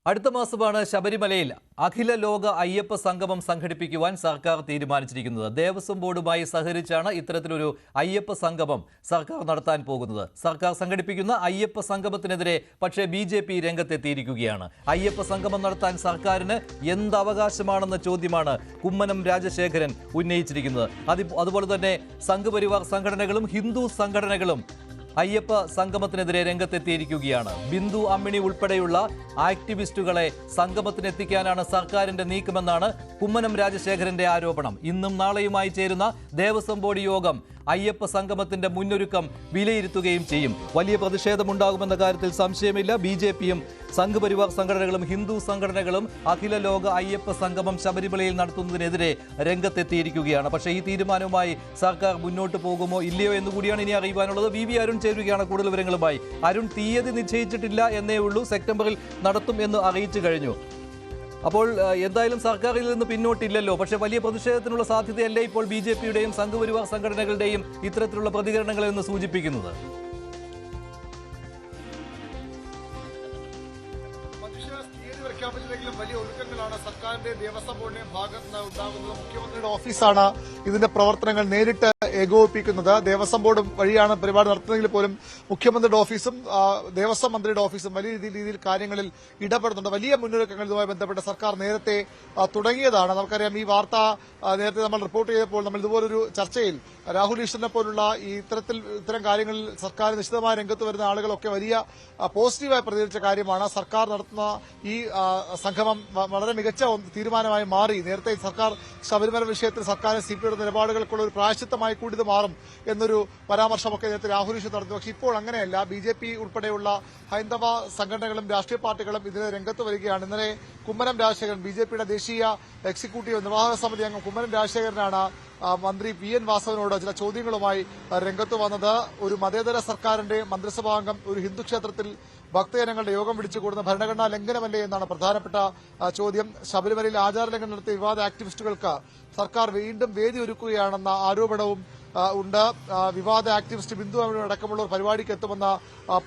അടുത്ത മാസമാണ് ശബരിമലയിൽ അഖില ലോക അയ്യപ്പ സംഗമം സംഘടിപ്പിക്കുവാൻ സർക്കാർ തീരുമാനിച്ചിരിക്കുന്നത്. ദേവസ്വം ബോർഡുമായി സഹകരിച്ചാണ് ഇത്തരത്തിലൊരു അയ്യപ്പ സംഗമം സർക്കാർ നടത്താൻ പോകുന്നത്. സർക്കാർ സംഘടിപ്പിക്കുന്ന അയ്യപ്പ സംഗമത്തിനെതിരെ പക്ഷേ BJP രംഗത്തെത്തിയിരിക്കുകയാണ്. അയ്യപ്പ സംഗമം നടത്താൻ സർക്കാരിന് എന്ത് അവകാശമാണെന്ന ചോദ്യമാണ് കുമ്മനം രാജശേഖരൻ ഉന്നയിച്ചിരിക്കുന്നത്. അതുപോലെ തന്നെ സംഘപരിവാർ സംഘടനകളും ഹിന്ദു സംഘടനകളും അയ്യപ്പ സംഗമത്തിനെതിരെ രംഗത്തെത്തിയിരിക്കുകയാണ്. ബിന്ദു അമ്മിണി ഉൾപ്പെടെയുള്ള ആക്ടിവിസ്റ്റുകളെ സംഗമത്തിനെത്തിക്കാനാണ് സർക്കാരിന്റെ നീക്കമെന്നാണ് കുമ്മനം രാജശേഖരന്റെ ആരോപണം. ഇന്നും നാളെയുമായി ചേരുന്ന ദേവസ്വം ബോർഡ് യോഗം അയ്യപ്പ സംഗമത്തിന്റെ മുന്നൊരുക്കം വിലയിരുത്തുകയും ചെയ്യും. വലിയ പ്രതിഷേധമുണ്ടാകുമെന്ന കാര്യത്തിൽ സംശയമില്ല. BJPയും സംഘപരിവാർ സംഘടനകളും ഹിന്ദു സംഘടനകളും അഖില ലോക അയ്യപ്പ സംഗമം ശബരിമലയിൽ നടത്തുന്നതിനെതിരെ രംഗത്തെത്തിയിരിക്കുകയാണ്. പക്ഷേ ഈ തീരുമാനവുമായി സർക്കാർ മുന്നോട്ട് പോകുമോ ഇല്ലയോ എന്നുകൂടിയാണ് ഇനി അറിയുവാനുള്ളത്. VV അരുൺ ചേരുകയാണ് കൂടുതൽ വിവരങ്ങളുമായി. അരുൺ, തീയതി നിശ്ചയിച്ചിട്ടില്ല എന്നേ ഉള്ളൂ, സെപ്റ്റംബറിൽ നടത്തും എന്ന് അറിയിച്ചു കഴിഞ്ഞു. അപ്പോൾ എന്തായാലും സർക്കാരിൽ നിന്ന് പിന്നോട്ടില്ലല്ലോ. പക്ഷേ വലിയ പ്രതിഷേധത്തിനുള്ള സാധ്യതയല്ലേ ഇപ്പോൾ BJPയുടെയും സംഘപരിവാർ സംഘടനകളുടെയും ഇത്തരത്തിലുള്ള പ്രതികരണങ്ങളിൽ നിന്ന് സൂചിപ്പിക്കുന്നത്? വലിയ ഒരുക്കങ്ങളാണ് സർക്കാരിന്റെ ദേവസ്വം ബോർഡിന്റെ ഭാഗത്ത് നിന്ന് ഉണ്ടാകുന്നത്. മുഖ്യമന്ത്രിയുടെ ഓഫീസാണ് ഇതിന്റെ പ്രവർത്തനങ്ങൾ നേരിട്ട് ഏകോപിപ്പിക്കുന്നത്. ദേവസ്വം ബോർഡ് വഴിയാണ് പരിപാടി നടത്തുന്നതെങ്കിൽ പോലും മുഖ്യമന്ത്രിയുടെ ഓഫീസും ദേവസ്വം മന്ത്രിയുടെ ഓഫീസും വലിയ രീതിയിൽ കാര്യങ്ങളിൽ ഇടപെടുന്നുണ്ട്. വലിയ മുന്നൊരുക്കങ്ങൾ ഇതുമായി ബന്ധപ്പെട്ട് സർക്കാർ നേരത്തെ തുടങ്ങിയതാണ്. നമുക്കറിയാം, ഈ വാർത്ത നേരത്തെ നമ്മൾ റിപ്പോർട്ട് ചെയ്തപ്പോൾ നമ്മൾ ഇതുപോലൊരു ചർച്ചയിൽ രാഹുൽ ഈശ്വരനെ പോലുള്ള ഇത്തരം കാര്യങ്ങളിൽ സർക്കാർ നിശ്ചിതമായ രംഗത്ത് വരുന്ന ആളുകളൊക്കെ വലിയ പോസിറ്റീവായി പ്രതികരിച്ച കാര്യമാണ്. സർക്കാർ നടത്തുന്ന ഈ സംഗമം വളരെ മികച്ച തീരുമാനമായി മാറി. നേരത്തെ സർക്കാർ ശബരിമല വിഷയത്തിൽ സർക്കാരിന് CPIയുടെ നിലപാടുകൾക്കുള്ള ഒരു പ്രായശ്ചിത്തമായി കൂടി ഇത് മാറും എന്നൊരു പരാമർശമൊക്കെ നേരത്തെ രാഹുൽ ഈശ്വർ നടത്തി. പക്ഷേ ഇപ്പോൾ അങ്ങനെയല്ല. BJP ഉൾപ്പെടെയുള്ള ഹൈന്ദവ സംഘടനകളും രാഷ്ട്രീയ പാർട്ടികളും ഇതിന് രംഗത്ത് വരികയാണ്. ഇന്നലെ കുമ്മനം രാജശേഖരൻ, BJPയുടെ ദേശീയ എക്സിക്യൂട്ടീവ് നിർവാഹക സമിതി അംഗം കുമ്മനം രാജശേഖരനാണ് മന്ത്രി PN വാസവനോട് ചില ചോദ്യങ്ങളുമായി രംഗത്ത് വന്നത്. ഒരു മതേതര സർക്കാരിന്റെ മന്ത്രിസഭാംഗം ഒരു ഹിന്ദു ക്ഷേത്രത്തിൽ ഭക്തജനങ്ങളുടെ യോഗം വിളിച്ചു കൂടുന്ന ഭരണഘടനാ ലംഘനമല്ലേ എന്നാണ് പ്രധാനപ്പെട്ട ചോദ്യം. ശബരിമലയിൽ ആചാരലംഘനം നടത്തിയ വിവാദ ആക്ടിവിസ്റ്റുകൾക്ക് സർക്കാർ വീണ്ടും വേദി ഒരുക്കുകയാണെന്ന ആരോപണവും ഉണ്ട്. വിവാദ ആക്ടിവിസ്റ്റ് ബിന്ദു അമ്മിണി അടക്കമുള്ളവർ പരിപാടിക്ക് എത്തുമെന്ന്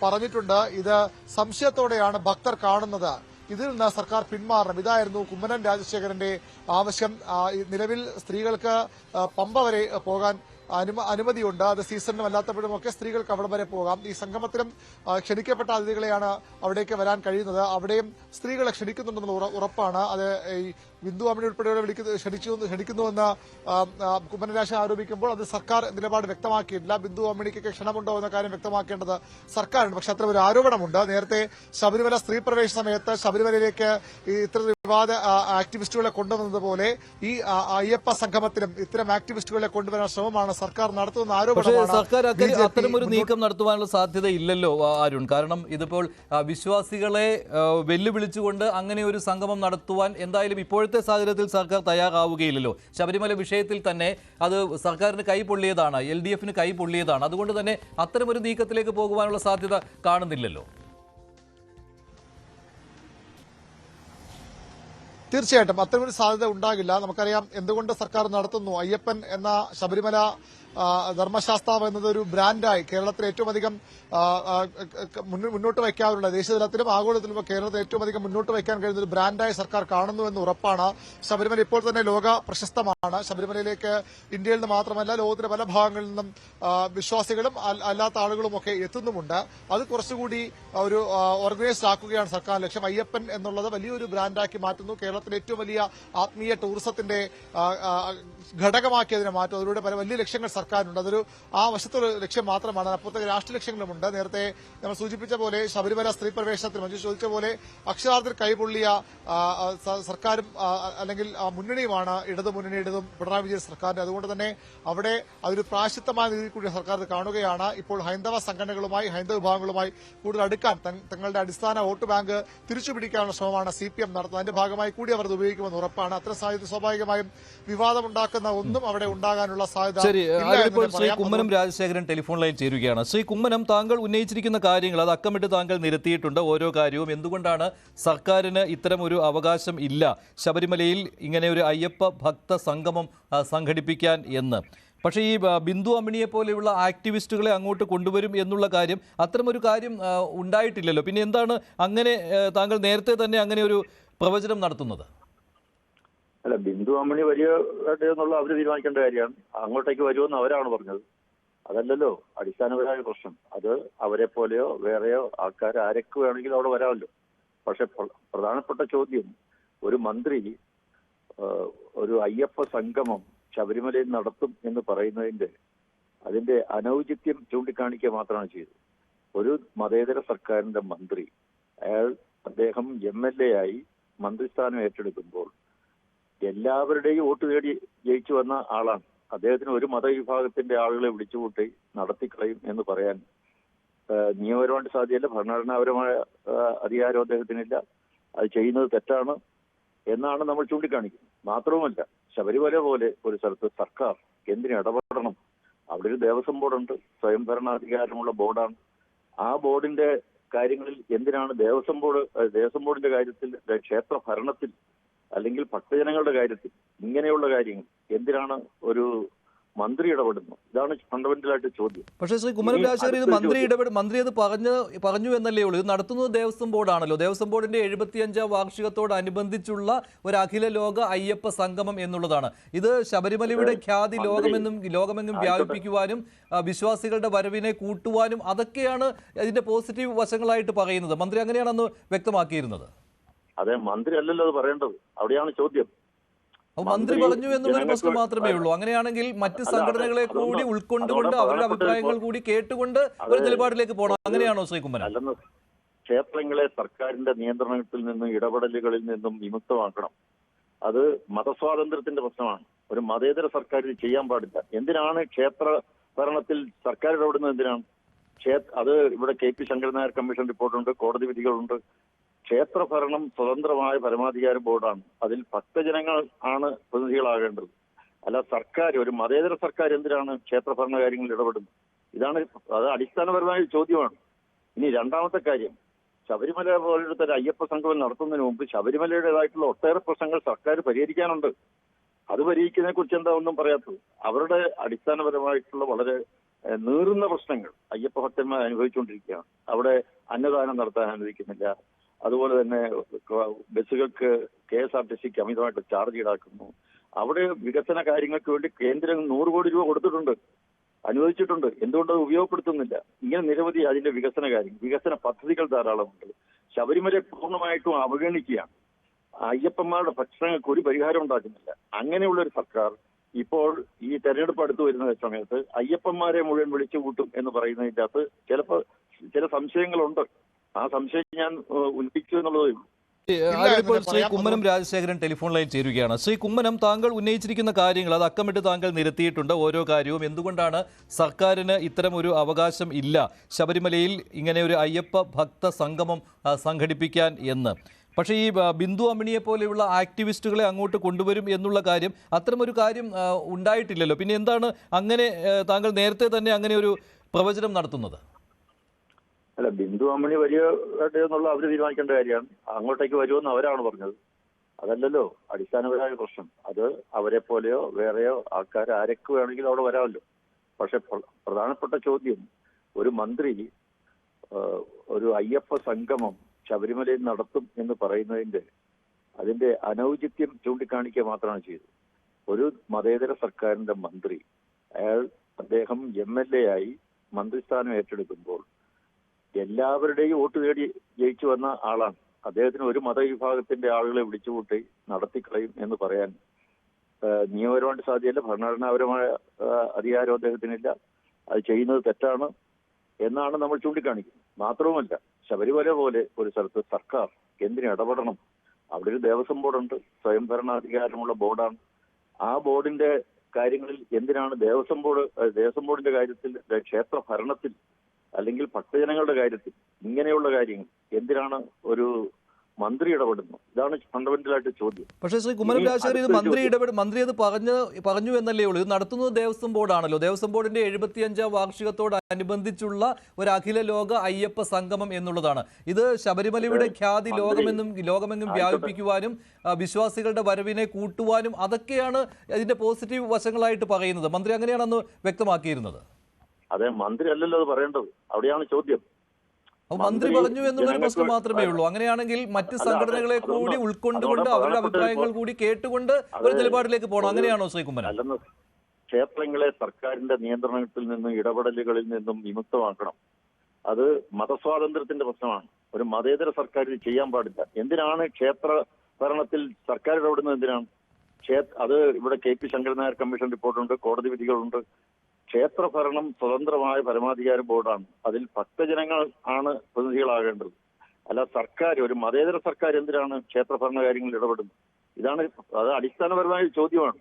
പറഞ്ഞിട്ടുണ്ട്. ഇത് സംശയത്തോടെയാണ് ഭക്തർ കാണുന്നത്. ഇതിൽ നിന്ന് സർക്കാർ പിന്മാറണം. ഇതായിരുന്നു കുമ്മനം രാജശേഖരന്റെ ആവശ്യം. നിലവിൽ സ്ത്രീകൾക്ക് പമ്പ വരെ പോകാൻ അനുമതിയുണ്ട്. അത് സീസണിലും അല്ലാത്തപ്പോഴുമൊക്കെ സ്ത്രീകൾക്ക് അവിടെ വരെ പോകാം. ഈ സംഗമത്തിലും ക്ഷണിക്കപ്പെട്ട അതിഥികളെയാണ് അവിടേക്ക് വരാൻ കഴിയുന്നത്. അവിടെയും സ്ത്രീകളെ ക്ഷണിക്കുന്നുണ്ടെന്നുള്ള ഉറപ്പാണ്. അത് ഈ ബിന്ദു അമ്മിണി ഉൾപ്പെടെയുള്ള ക്ഷണിക്കുന്നുവെന്ന് കുമ്മനം രാജശേഖരൻ ആരോപിക്കുമ്പോൾ അത് സർക്കാർ നിലപാട് വ്യക്തമാക്കിയിട്ടില്ല. ബിന്ദു അമ്മിണിക്കൊക്കെ ക്ഷണമുണ്ടോ എന്ന കാര്യം വ്യക്തമാക്കേണ്ടത് സർക്കാരാണ്. പക്ഷെ അത്ര ഒരു ആരോപണമുണ്ട്. നേരത്തെ ശബരിമല സ്ത്രീ പ്രവേശന സമയത്ത് ശബരിമലയിലേക്ക് ഇത്തരം വിവാദ ആക്ടിവിസ്റ്റുകളെ കൊണ്ടുവന്നതുപോലെ ഈ അയ്യപ്പ സംഗമത്തിലും ഇത്തരം ആക്ടിവിസ്റ്റുകളെ കൊണ്ടുവരാൻ ശ്രമമാണ് സർക്കാർ നടത്തുന്ന ആരോപണമാണ്. സർക്കാർ അത്തരമൊരു നീക്കം നടത്തുവാനുള്ള സാധ്യത ഇല്ലല്ലോ അരുൺ. കാരണം ഇതിപ്പോൾ വിശ്വാസികളെ വെല്ലുവിളിച്ചുകൊണ്ട് അങ്ങനെ ഒരു സംഗമം നടത്തുവാൻ എന്തായാലും ഇപ്പോഴത്തെ സാഹചര്യത്തിൽ സർക്കാർ തയ്യാറാവുകയില്ലല്ലോ. ശബരിമല വിഷയത്തിൽ തന്നെ അത് സർക്കാരിന് കൈപൊള്ളിയതാണ്, LDFന് കൈപൊള്ളിയതാണ്. അതുകൊണ്ട് തന്നെ അത്തരമൊരു നീക്കത്തിലേക്ക് പോകുവാനുള്ള സാധ്യത കാണുന്നില്ലല്ലോ. തീർച്ചയായിട്ടും അത്തരമൊരു സാധ്യത ഉണ്ടാകില്ല. നമുക്കറിയാം എന്തുകൊണ്ട് സർക്കാർ നടത്തുന്നു. അയ്യപ്പൻ എന്ന ശബരിമല ധർമ്മശാസ്താവ് എന്നതൊരു ബ്രാൻഡായി കേരളത്തിൽ ഏറ്റവും അധികം മുന്നോട്ട് വയ്ക്കാറുള്ള ദേശീയതലത്തിലും ആഗോളതലത്തിലും കേരളത്തിൽ ഏറ്റവും അധികം മുന്നോട്ട് വയ്ക്കാൻ കഴിയുന്ന ഒരു ബ്രാൻഡായി സർക്കാർ കാണുന്നുവെന്ന് ഉറപ്പാണ്. ശബരിമല ഇപ്പോൾ തന്നെ ലോക പ്രശസ്തമാണ്. ശബരിമലയിലേക്ക് ഇന്ത്യയിൽ നിന്ന് മാത്രമല്ല ലോകത്തിന്റെ പല ഭാഗങ്ങളിൽ നിന്നും വിശ്വാസികളും അല്ലാത്ത ആളുകളും ഒക്കെ എത്തുന്നുമുണ്ട്. അത് കുറച്ചുകൂടി ഒരു ഓർഗനൈസ്ഡ് ആക്കുകയാണ് സർക്കാർ ലക്ഷ്യം. അയ്യപ്പൻ എന്നുള്ളത് വലിയൊരു ബ്രാൻഡാക്കി മാറ്റുന്നു. കേരളത്തിലെ ഏറ്റവും വലിയ ആത്മീയ ടൂറിസത്തിന്റെ ഘടകമാക്കി അതിനെ മാറ്റും. അതിലൂടെ പല വലിയ ലക്ഷ്യങ്ങൾ സർക്കാരിനുണ്ട്. അതൊരു ആ വശത്തൊരു ലക്ഷ്യം മാത്രമാണ്. അപ്പുറത്തേക്ക് രാഷ്ട്രീയ ലക്ഷ്യങ്ങളുമുണ്ട്. നേരത്തെ നമ്മൾ സൂചിപ്പിച്ച പോലെ ശബരിമല സ്ത്രീ പ്രവേശനത്തിൽ മഞ്ജു ചോദിച്ച പോലെ അക്ഷരാർത്ഥത്തിൽ കൈപൊള്ളിയ സർക്കാരും അല്ലെങ്കിൽ മുന്നണിയുമാണ് ഇടതും പിണറായി വിജയൻ സർക്കാരിന്റെ. അതുകൊണ്ട് തന്നെ അവിടെ അതൊരു പ്രായശ്ചിത്തമായ രീതിയിൽ കൂടി സർക്കാർ കാണുകയാണ്. ഇപ്പോൾ ഹൈന്ദവ സംഘടനകളുമായി ഹൈന്ദവ വിഭാഗങ്ങളുമായി കൂടുതൽ അടുക്കാൻ തങ്ങളുടെ അടിസ്ഥാന വോട്ട് ബാങ്ക് തിരിച്ചുപിടിക്കാനുള്ള ശ്രമമാണ് CPM നടത്തുന്നത്. അതിന്റെ ഭാഗമായി കൂടി അവർ ഉപയോഗിക്കുമെന്ന് ഉറപ്പാണ്. അത്തരം സാഹചര്യത്തിൽ സ്വാഭാവികമായും വിവാദമുണ്ടാക്കുന്ന ഒന്നും അവിടെ ഉണ്ടാകാനുള്ള സാധ്യത. ശ്രീ കുമ്മനം രാജശേഖരൻ ടെലിഫോൺ ലൈൻ ചേരുകയാണ്. ശ്രീ കുമ്മനം, താങ്കൾ ഉന്നയിച്ചിരിക്കുന്ന കാര്യങ്ങൾ അത് അക്കമിട്ട് താങ്കൾ നിരത്തിയിട്ടുണ്ട്. ഓരോ കാര്യവും എന്തുകൊണ്ടാണ് സർക്കാരിന് ഇത്തരം ഒരു അവകാശം ഇല്ല ശബരിമലയിൽ ഇങ്ങനെ ഒരു അയ്യപ്പ ഭക്ത സംഗമം സംഘടിപ്പിക്കാൻ എന്ന്. പക്ഷേ ഈ ബിന്ദു അമ്മിണിയെ പോലെയുള്ള ആക്ടിവിസ്റ്റുകളെ അങ്ങോട്ട് കൊണ്ടുവരും എന്നുള്ള കാര്യം അത്തരമൊരു കാര്യം ഉണ്ടായിട്ടില്ലല്ലോ. പിന്നെ എന്താണ് അങ്ങനെ താങ്കൾ നേരത്തെ തന്നെ അങ്ങനെ ഒരു പ്രവചനം നടത്തുന്നത്? അല്ല, ബിന്ദു അമ്മിണി വലിയ എന്നുള്ള അവർ തീരുമാനിക്കേണ്ട കാര്യമാണ്. അങ്ങോട്ടേക്ക് വരുമെന്ന് അവരാണ് പറഞ്ഞത്. അതല്ലല്ലോ അടിസ്ഥാനപരമായ പ്രശ്നം. അത് അവരെ പോലെയോ വേറെയോ ആൾക്കാർ ആരൊക്കെ വേണമെങ്കിലും അവിടെ വരാമല്ലോ. പക്ഷെ പ്രധാനപ്പെട്ട ചോദ്യം, ഒരു മന്ത്രി ഒരു അയ്യപ്പ സംഗമം ശബരിമലയിൽ നടത്തും എന്ന് പറയുന്നതിന്റെ അതിന്റെ അനൗചിത്യം ചൂണ്ടിക്കാണിക്കുക മാത്രമാണ് ചെയ്തത്. ഒരു മതേതര സർക്കാരിന്റെ മന്ത്രി, അദ്ദേഹം MLA ആയി മന്ത്രിസ്ഥാനം ഏറ്റെടുക്കുമ്പോൾ എല്ലാവരുടെയും വോട്ട് തേടി ജയിച്ചു വന്ന ആളാണ്. അദ്ദേഹത്തിന് ഒരു മതവിഭാഗത്തിന്റെ ആളുകളെ വിളിച്ചുകൂട്ടി നടത്തിക്കളയും എന്ന് പറയാൻ നിയമപരമായിട്ട് സാധ്യമല്ല, ഭരണഘടനാപരമായ അധികാരം അദ്ദേഹത്തിനില്ല. അത് ചെയ്യുന്നത് തെറ്റാണ് എന്നാണ് നമ്മൾ ചൂണ്ടിക്കാണിക്കുന്നത്. മാത്രവുമല്ല, ശബരിമല പോലെ ഒരു സ്ഥലത്ത് സർക്കാർ എന്തിനു ഇടപെടണം? അവിടെ ഒരു ദേവസ്വം ബോർഡുണ്ട്, സ്വയംഭരണാധികാരമുള്ള ബോർഡാണ്. ആ ബോർഡിന്റെ കാര്യങ്ങളിൽ എന്തിനാണ് ദേവസ്വം ബോർഡിന്റെ കാര്യത്തിൽ, ക്ഷേത്ര ഭരണത്തിൽ അല്ലെങ്കിൽ ഭക്തജനങ്ങളുടെ കാര്യത്തിൽ ഇങ്ങനെയുള്ള കാര്യങ്ങൾ എന്തിനാണ് ഒരു മന്ത്രി ഇടപെടുന്നു? ഇതാണ് ഫണ്ടമെന്റലായിട്ട് ചോദ്യം. പക്ഷേ ശ്രീ കുമ്മനം രാജശേഖരൻ, ഇത് മന്ത്രി അത് പറഞ്ഞു എന്നല്ലേ ഉള്ളൂ. ഇത് നടത്തുന്നത് ദേവസ്വം ബോർഡാണല്ലോ. ദേവസ്വം ബോർഡിന്റെ 75ാം വാർഷികത്തോടനുബന്ധിച്ചുള്ള ഒരു അഖില ലോക അയ്യപ്പ സംഗമം എന്നുള്ളതാണ്. ഇത് ശബരിമലയുടെ ഖ്യാതി ലോകമെങ്ങും വ്യാപിപ്പിക്കുവാനും വിശ്വാസികളുടെ വരവിനെ കൂട്ടുവാനും അതൊക്കെയാണ് ഇതിന്റെ പോസിറ്റീവ് വശങ്ങളായിട്ട് പറയുന്നത്. മന്ത്രി അങ്ങനെയാണ് അന്ന് വ്യക്തമാക്കിയിരുന്നത്. അതെ, മന്ത്രി അല്ലല്ലോ അത് പറയേണ്ടത്. അവിടെയാണ് ചോദ്യം. മന്ത്രി പറഞ്ഞു എന്നുള്ളൊരു പ്രശ്നം മാത്രമേ ഉള്ളൂ. അങ്ങനെയാണെങ്കിൽ മറ്റ് സംഘടനകളെ കൂടി ഉൾക്കൊണ്ടുകൊണ്ട് അവരുടെ അഭിപ്രായങ്ങൾ കൂടി കേട്ടുകൊണ്ട് ഒരു നിലപാടിലേക്ക് പോകണം. അങ്ങനെയാണോ ശ്രീ കുമ്മനം? അല്ലെന്ന്, ക്ഷേത്രങ്ങളെ സർക്കാരിന്റെ നിയന്ത്രണത്തിൽ നിന്നും ഇടപെടലുകളിൽ നിന്നും വിമുക്തമാക്കണം. അത് മതസ്വാതന്ത്ര്യത്തിന്റെ പ്രശ്നമാണ്. ഒരു മതേതര സർക്കാർ ഇത് ചെയ്യാൻ പാടില്ല. എന്തിനാണ് ക്ഷേത്ര ഭരണത്തിൽ സർക്കാർ ഇടപെടുന്നത്? എന്തിനാണ്? അത് ഇവിടെ KP ശങ്കരൻ നായർ കമ്മീഷൻ റിപ്പോർട്ടുണ്ട്, കോടതി വിധികളുണ്ട്. ക്ഷേത്രഭരണം സ്വതന്ത്രമായ പരമാധികാര ബോർഡാണ്. അതിൽ ഭക്തജനങ്ങൾ ആണ് പ്രതിനിധികളാകേണ്ടത്. അല്ല സർക്കാർ, ഒരു മതേതര സർക്കാർ എന്തിനാണ് ക്ഷേത്രഭരണ കാര്യങ്ങളിൽ ഇടപെടുന്നത്? അത് അടിസ്ഥാനപരമായ ചോദ്യമാണ്. ഇനി രണ്ടാമത്തെ കാര്യം, ശബരിമല പോലത്തെ ഒരു അയ്യപ്പ സംഗമം നടത്തുന്നതിന് മുമ്പ് ശബരിമലയുടേതായിട്ടുള്ള ഒട്ടേറെ പ്രശ്നങ്ങൾ സർക്കാർ പരിഹരിക്കാനുണ്ട്. അത് പരിഹരിക്കുന്നതിനെ കുറിച്ച് എന്താ ഒന്നും പറയാത്തത്? അവരുടെ അടിസ്ഥാനപരമായിട്ടുള്ള വളരെ നീറുന്ന പ്രശ്നങ്ങൾ അയ്യപ്പ ഭക്തന്മാർ അനുഭവിച്ചുകൊണ്ടിരിക്കുകയാണ്. അവിടെ അന്നദാനം നടത്താൻ അനുവദിക്കുന്നില്ല. അതുപോലെ തന്നെ ബസ്സുകൾക്ക് KSRTCക്ക് അമിതമായിട്ട് ചാർജ് ഈടാക്കുന്നു. അവിടെ വികസന കാര്യങ്ങൾക്ക് വേണ്ടി കേന്ദ്രം 100 കോടി രൂപ കൊടുത്തിട്ടുണ്ട്, അനുവദിച്ചിട്ടുണ്ട്. എന്തുകൊണ്ടത് ഉപയോഗപ്പെടുത്തുന്നില്ല? ഇങ്ങനെ നിരവധി അതിന്റെ വികസന പദ്ധതികൾ ധാരാളമുണ്ട്. ശബരിമലയെ പൂർണ്ണമായിട്ടും അവഗണിക്കുകയാണ്. അയ്യപ്പന്മാരുടെ പ്രശ്നങ്ങൾക്ക് ഒരു പരിഹാരം ഉണ്ടാക്കുന്നില്ല. അങ്ങനെയുള്ള ഒരു സർക്കാർ ഇപ്പോൾ ഈ തെരഞ്ഞെടുപ്പ് അടുത്ത് വരുന്ന സമയത്ത് അയ്യപ്പന്മാരെ മുഴുവൻ വിളിച്ചു കൂട്ടും എന്ന് പറയുന്നതിൻ്റെ അകത്ത് ചിലപ്പോൾ ചില സംശയങ്ങളുണ്ട്. ആ സംശയം ഞാൻ ഉന്നയിച്ചു എന്നുള്ളതേ ഉള്ളൂ. ഇപ്പോൾ ശ്രീ കുമ്മനം രാജശേഖരൻ ടെലിഫോൺ ലൈൻ ചേരുകയാണ്. ശ്രീ കുമ്മനം, താങ്കൾ ഉന്നയിച്ചിരിക്കുന്ന കാര്യങ്ങൾ അത് അക്കമിട്ട് താങ്കൾ നിരത്തിയിട്ടുണ്ട്. ഓരോ കാര്യവും എന്തുകൊണ്ടാണ് സർക്കാരിന് ഇത്തരം ഒരു അവകാശം ഇല്ല ശബരിമലയിൽ ഇങ്ങനെ ഒരു അയ്യപ്പ ഭക്ത സംഗമം സംഘടിപ്പിക്കാൻ എന്ന്. പക്ഷേ ഈ ബിന്ദു അമ്മിണിയെ പോലെയുള്ള ആക്ടിവിസ്റ്റുകളെ അങ്ങോട്ട് കൊണ്ടുവരും എന്നുള്ള കാര്യം അത്തരമൊരു കാര്യം ഉണ്ടായിട്ടില്ലല്ലോ. പിന്നെ എന്താണ് അങ്ങനെ താങ്കൾ നേരത്തെ തന്നെ അങ്ങനെ ഒരു പ്രവചനം നടത്തുന്നത്? അല്ല, ബിന്ദു അമ്മിണി വലിയ എന്നുള്ള അവർ തീരുമാനിക്കേണ്ട കാര്യമാണ്. അങ്ങോട്ടേക്ക് വരുമെന്ന് അവരാണ് പറഞ്ഞത്. അതല്ലല്ലോ അടിസ്ഥാനപരമായ പ്രശ്നം. അത് അവരെ പോലെയോ വേറെയോ ആൾക്കാർ ആരൊക്കെ വേണമെങ്കിലും അവിടെ വരാമല്ലോ. പക്ഷെ പ്രധാനപ്പെട്ട ചോദ്യം, ഒരു മന്ത്രി ഒരു അയ്യപ്പ സംഗമം ശബരിമലയിൽ നടത്തും എന്ന് പറയുന്നതിന്റെ അതിന്റെ അനൗചിത്യം ചൂണ്ടിക്കാണിക്കുക മാത്രമാണ് ചെയ്തത്. ഒരു മതേതര സർക്കാരിന്റെ മന്ത്രി, അദ്ദേഹം MLA ആയി മന്ത്രിസ്ഥാനം ഏറ്റെടുക്കുമ്പോൾ എല്ലാവരുടെയും വോട്ട് തേടി ജയിച്ചു വന്ന ആളാണ്. അദ്ദേഹത്തിന് ഒരു മതവിഭാഗത്തിന്റെ ആളുകളെ വിളിച്ചുകൂട്ടി നടത്തിക്കളയും എന്ന് പറയാൻ നിയമപരമായിട്ട് സാധ്യമല്ല, ഭരണഘടനാപരമായ അധികാരം അദ്ദേഹത്തിനില്ല. അത് ചെയ്യുന്നത് തെറ്റാണ് എന്നാണ് നമ്മൾ ചൂണ്ടിക്കാണിക്കുന്നത്. മാത്രവുമല്ല, ശബരിമല പോലെ ഒരു സ്ഥലത്ത് സർക്കാർ എന്തിനു ഇടപെടണം? അവിടെ ഒരു ദേവസ്വം ബോർഡുണ്ട്, സ്വയംഭരണാധികാരമുള്ള ബോർഡാണ്. ആ ബോർഡിന്റെ കാര്യങ്ങളിൽ എന്തിനാണ് ദേവസ്വം ബോർഡിന്റെ കാര്യത്തിൽ, ക്ഷേത്ര ഭരണത്തിൽ അല്ലെങ്കിൽ ഭക്തജനങ്ങളുടെ കാര്യത്തിൽ ഇങ്ങനെയുള്ള കാര്യങ്ങൾ എന്തിനാണ് ഒരു മന്ത്രി ഇടപെടുന്നു? ഇതാണ് ഫണ്ടമെന്റലായിട്ട് ചോദ്യം. പക്ഷേ ശ്രീ കുമ്മനം രാജശേഖരൻ, ഇത് മന്ത്രി അത് പറഞ്ഞു എന്നല്ലേ ഉള്ളൂ. ഇത് നടത്തുന്നത് ദേവസ്വം ബോർഡാണല്ലോ. ദേവസ്വം ബോർഡിന്റെ 75ാം വാർഷികത്തോടനുബന്ധിച്ചുള്ള ഒരു അഖില ലോക അയ്യപ്പ സംഗമം എന്നുള്ളതാണ്. ഇത് ശബരിമലയുടെ ഖ്യാതി ലോകമെങ്ങും വ്യാപിപ്പിക്കുവാനും വിശ്വാസികളുടെ വരവിനെ കൂട്ടുവാനും അതൊക്കെയാണ് ഇതിന്റെ പോസിറ്റീവ് വശങ്ങളായിട്ട് പറയുന്നത്. മന്ത്രി അങ്ങനെയാണെന്ന് വ്യക്തമാക്കിയിരുന്നത്. അതെ, മന്ത്രി അല്ലല്ലോ അത് പറയേണ്ടത്, അവിടെയാണ് ചോദ്യം. മന്ത്രി പറഞ്ഞു എന്നുള്ളൊരു പ്രശ്നം മാത്രമേ ഉള്ളൂ. അങ്ങനെയാണെങ്കിൽ മറ്റ് സംഘടനകളെ കൂടി ഉൾക്കൊണ്ടുകൊണ്ട് അവരുടെ അഭിപ്രായങ്ങൾ കൂടി കേട്ടുകൊണ്ട് ഒരു നിലപാടിലേക്ക് പോകണം. അങ്ങനെയാണോ ശ്രീ കുമ്മനം? അല്ലെന്ന്, ക്ഷേത്രങ്ങളെ സർക്കാരിന്റെ നിയന്ത്രണത്തിൽ നിന്നും ഇടപെടലുകളിൽ നിന്നും വിമുക്തമാക്കണം. അത് മതസ്വാതന്ത്ര്യത്തിന്റെ പ്രശ്നമാണ്. ഒരു മതേതര സർക്കാർ ഇത് ചെയ്യാൻ പാടില്ല. എന്തിനാണ് ക്ഷേത്ര ഭരണത്തിൽ സർക്കാർ ഇടപെടുന്നത്? എന്തിനാണ്? അത് ഇവിടെ KP ശങ്കരൻ നായർ കമ്മീഷൻ റിപ്പോർട്ടുണ്ട്, കോടതി വിധികളുണ്ട്. ക്ഷേത്രഭരണം സ്വതന്ത്രമായ പരമാധികാര ബോർഡാണ്. അതിൽ ഭക്തജനങ്ങൾ ആണ് പ്രതിനിധികളാകേണ്ടത്. അല്ല സർക്കാർ, ഒരു മതേതര സർക്കാർ എന്തിനാണ് ക്ഷേത്രഭരണ കാര്യങ്ങളിൽ ഇടപെടുന്നത്? അത് അടിസ്ഥാനപരമായ ചോദ്യമാണ്.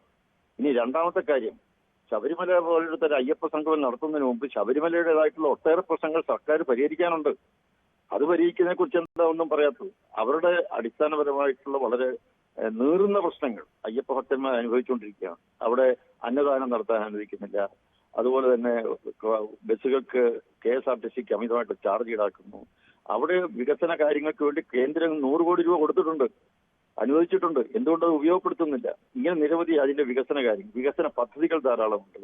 ഇനി രണ്ടാമത്തെ കാര്യം, ശബരിമല പോലത്തെ ഒരു അയ്യപ്പ സംഗമം നടത്തുന്നതിന് മുമ്പ് ശബരിമലയുടേതായിട്ടുള്ള ഒട്ടേറെ പ്രശ്നങ്ങൾ സർക്കാർ പരിഹരിക്കാനുണ്ട്. അത് പരിഹരിക്കുന്നതിനെ കുറിച്ച് എന്താ ഒന്നും പറയാത്തത്? അവരുടെ അടിസ്ഥാനപരമായിട്ടുള്ള വളരെ നീറുന്ന പ്രശ്നങ്ങൾ അയ്യപ്പ ഭക്തന്മാർ അനുഭവിച്ചുകൊണ്ടിരിക്കുകയാണ്. അവിടെ അന്നദാനം നടത്താൻ അനുവദിക്കുന്നില്ല. അതുപോലെ തന്നെ ബസ്സുകൾക്ക് KSRTCക്ക് അമിതമായിട്ട് ചാർജ് ഈടാക്കുന്നു. അവിടെ വികസന കാര്യങ്ങൾക്ക് വേണ്ടി കേന്ദ്രം 100 കോടി രൂപ കൊടുത്തിട്ടുണ്ട്, അനുവദിച്ചിട്ടുണ്ട്. എന്തുകൊണ്ടത് ഉപയോഗപ്പെടുത്തുന്നില്ല? ഇങ്ങനെ നിരവധി അതിന്റെ വികസന പദ്ധതികൾ ധാരാളമുണ്ട്.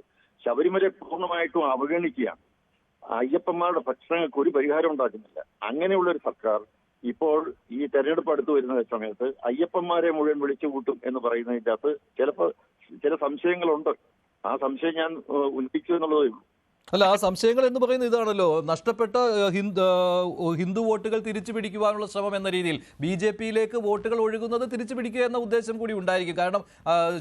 ശബരിമലയെ പൂർണ്ണമായിട്ടും അവഗണിക്കുകയാണ്. അയ്യപ്പന്മാരുടെ പ്രശ്നങ്ങൾക്ക് ഒരു പരിഹാരം ഉണ്ടാക്കുന്നില്ല. അങ്ങനെയുള്ള ഒരു സർക്കാർ ഇപ്പോൾ ഈ തെരഞ്ഞെടുപ്പ് അടുത്ത് വരുന്ന സമയത്ത് അയ്യപ്പന്മാരെ മുഴുവൻ വിളിച്ചു കൂട്ടും എന്ന് പറയുന്നതിൻ്റെ അകത്ത് ചിലപ്പോൾ ചില സംശയങ്ങളുണ്ട്. ആ സംശയം ഞാൻ ഉന്നയിച്ചു എന്നുള്ളതേ ഉള്ളൂ. അല്ല, ആ സംശയങ്ങൾ എന്ന് പറയുന്നത് ഇതാണല്ലോ, നഷ്ടപ്പെട്ട ഹിന്ദു വോട്ടുകൾ തിരിച്ചു പിടിക്കുവാനുള്ള ശ്രമം എന്ന രീതിയിൽ BJPയിലേക്ക് വോട്ടുകൾ ഒഴുകുന്നത് തിരിച്ചു പിടിക്കുക എന്ന ഉദ്ദേശം കൂടി ഉണ്ടായിരിക്കും. കാരണം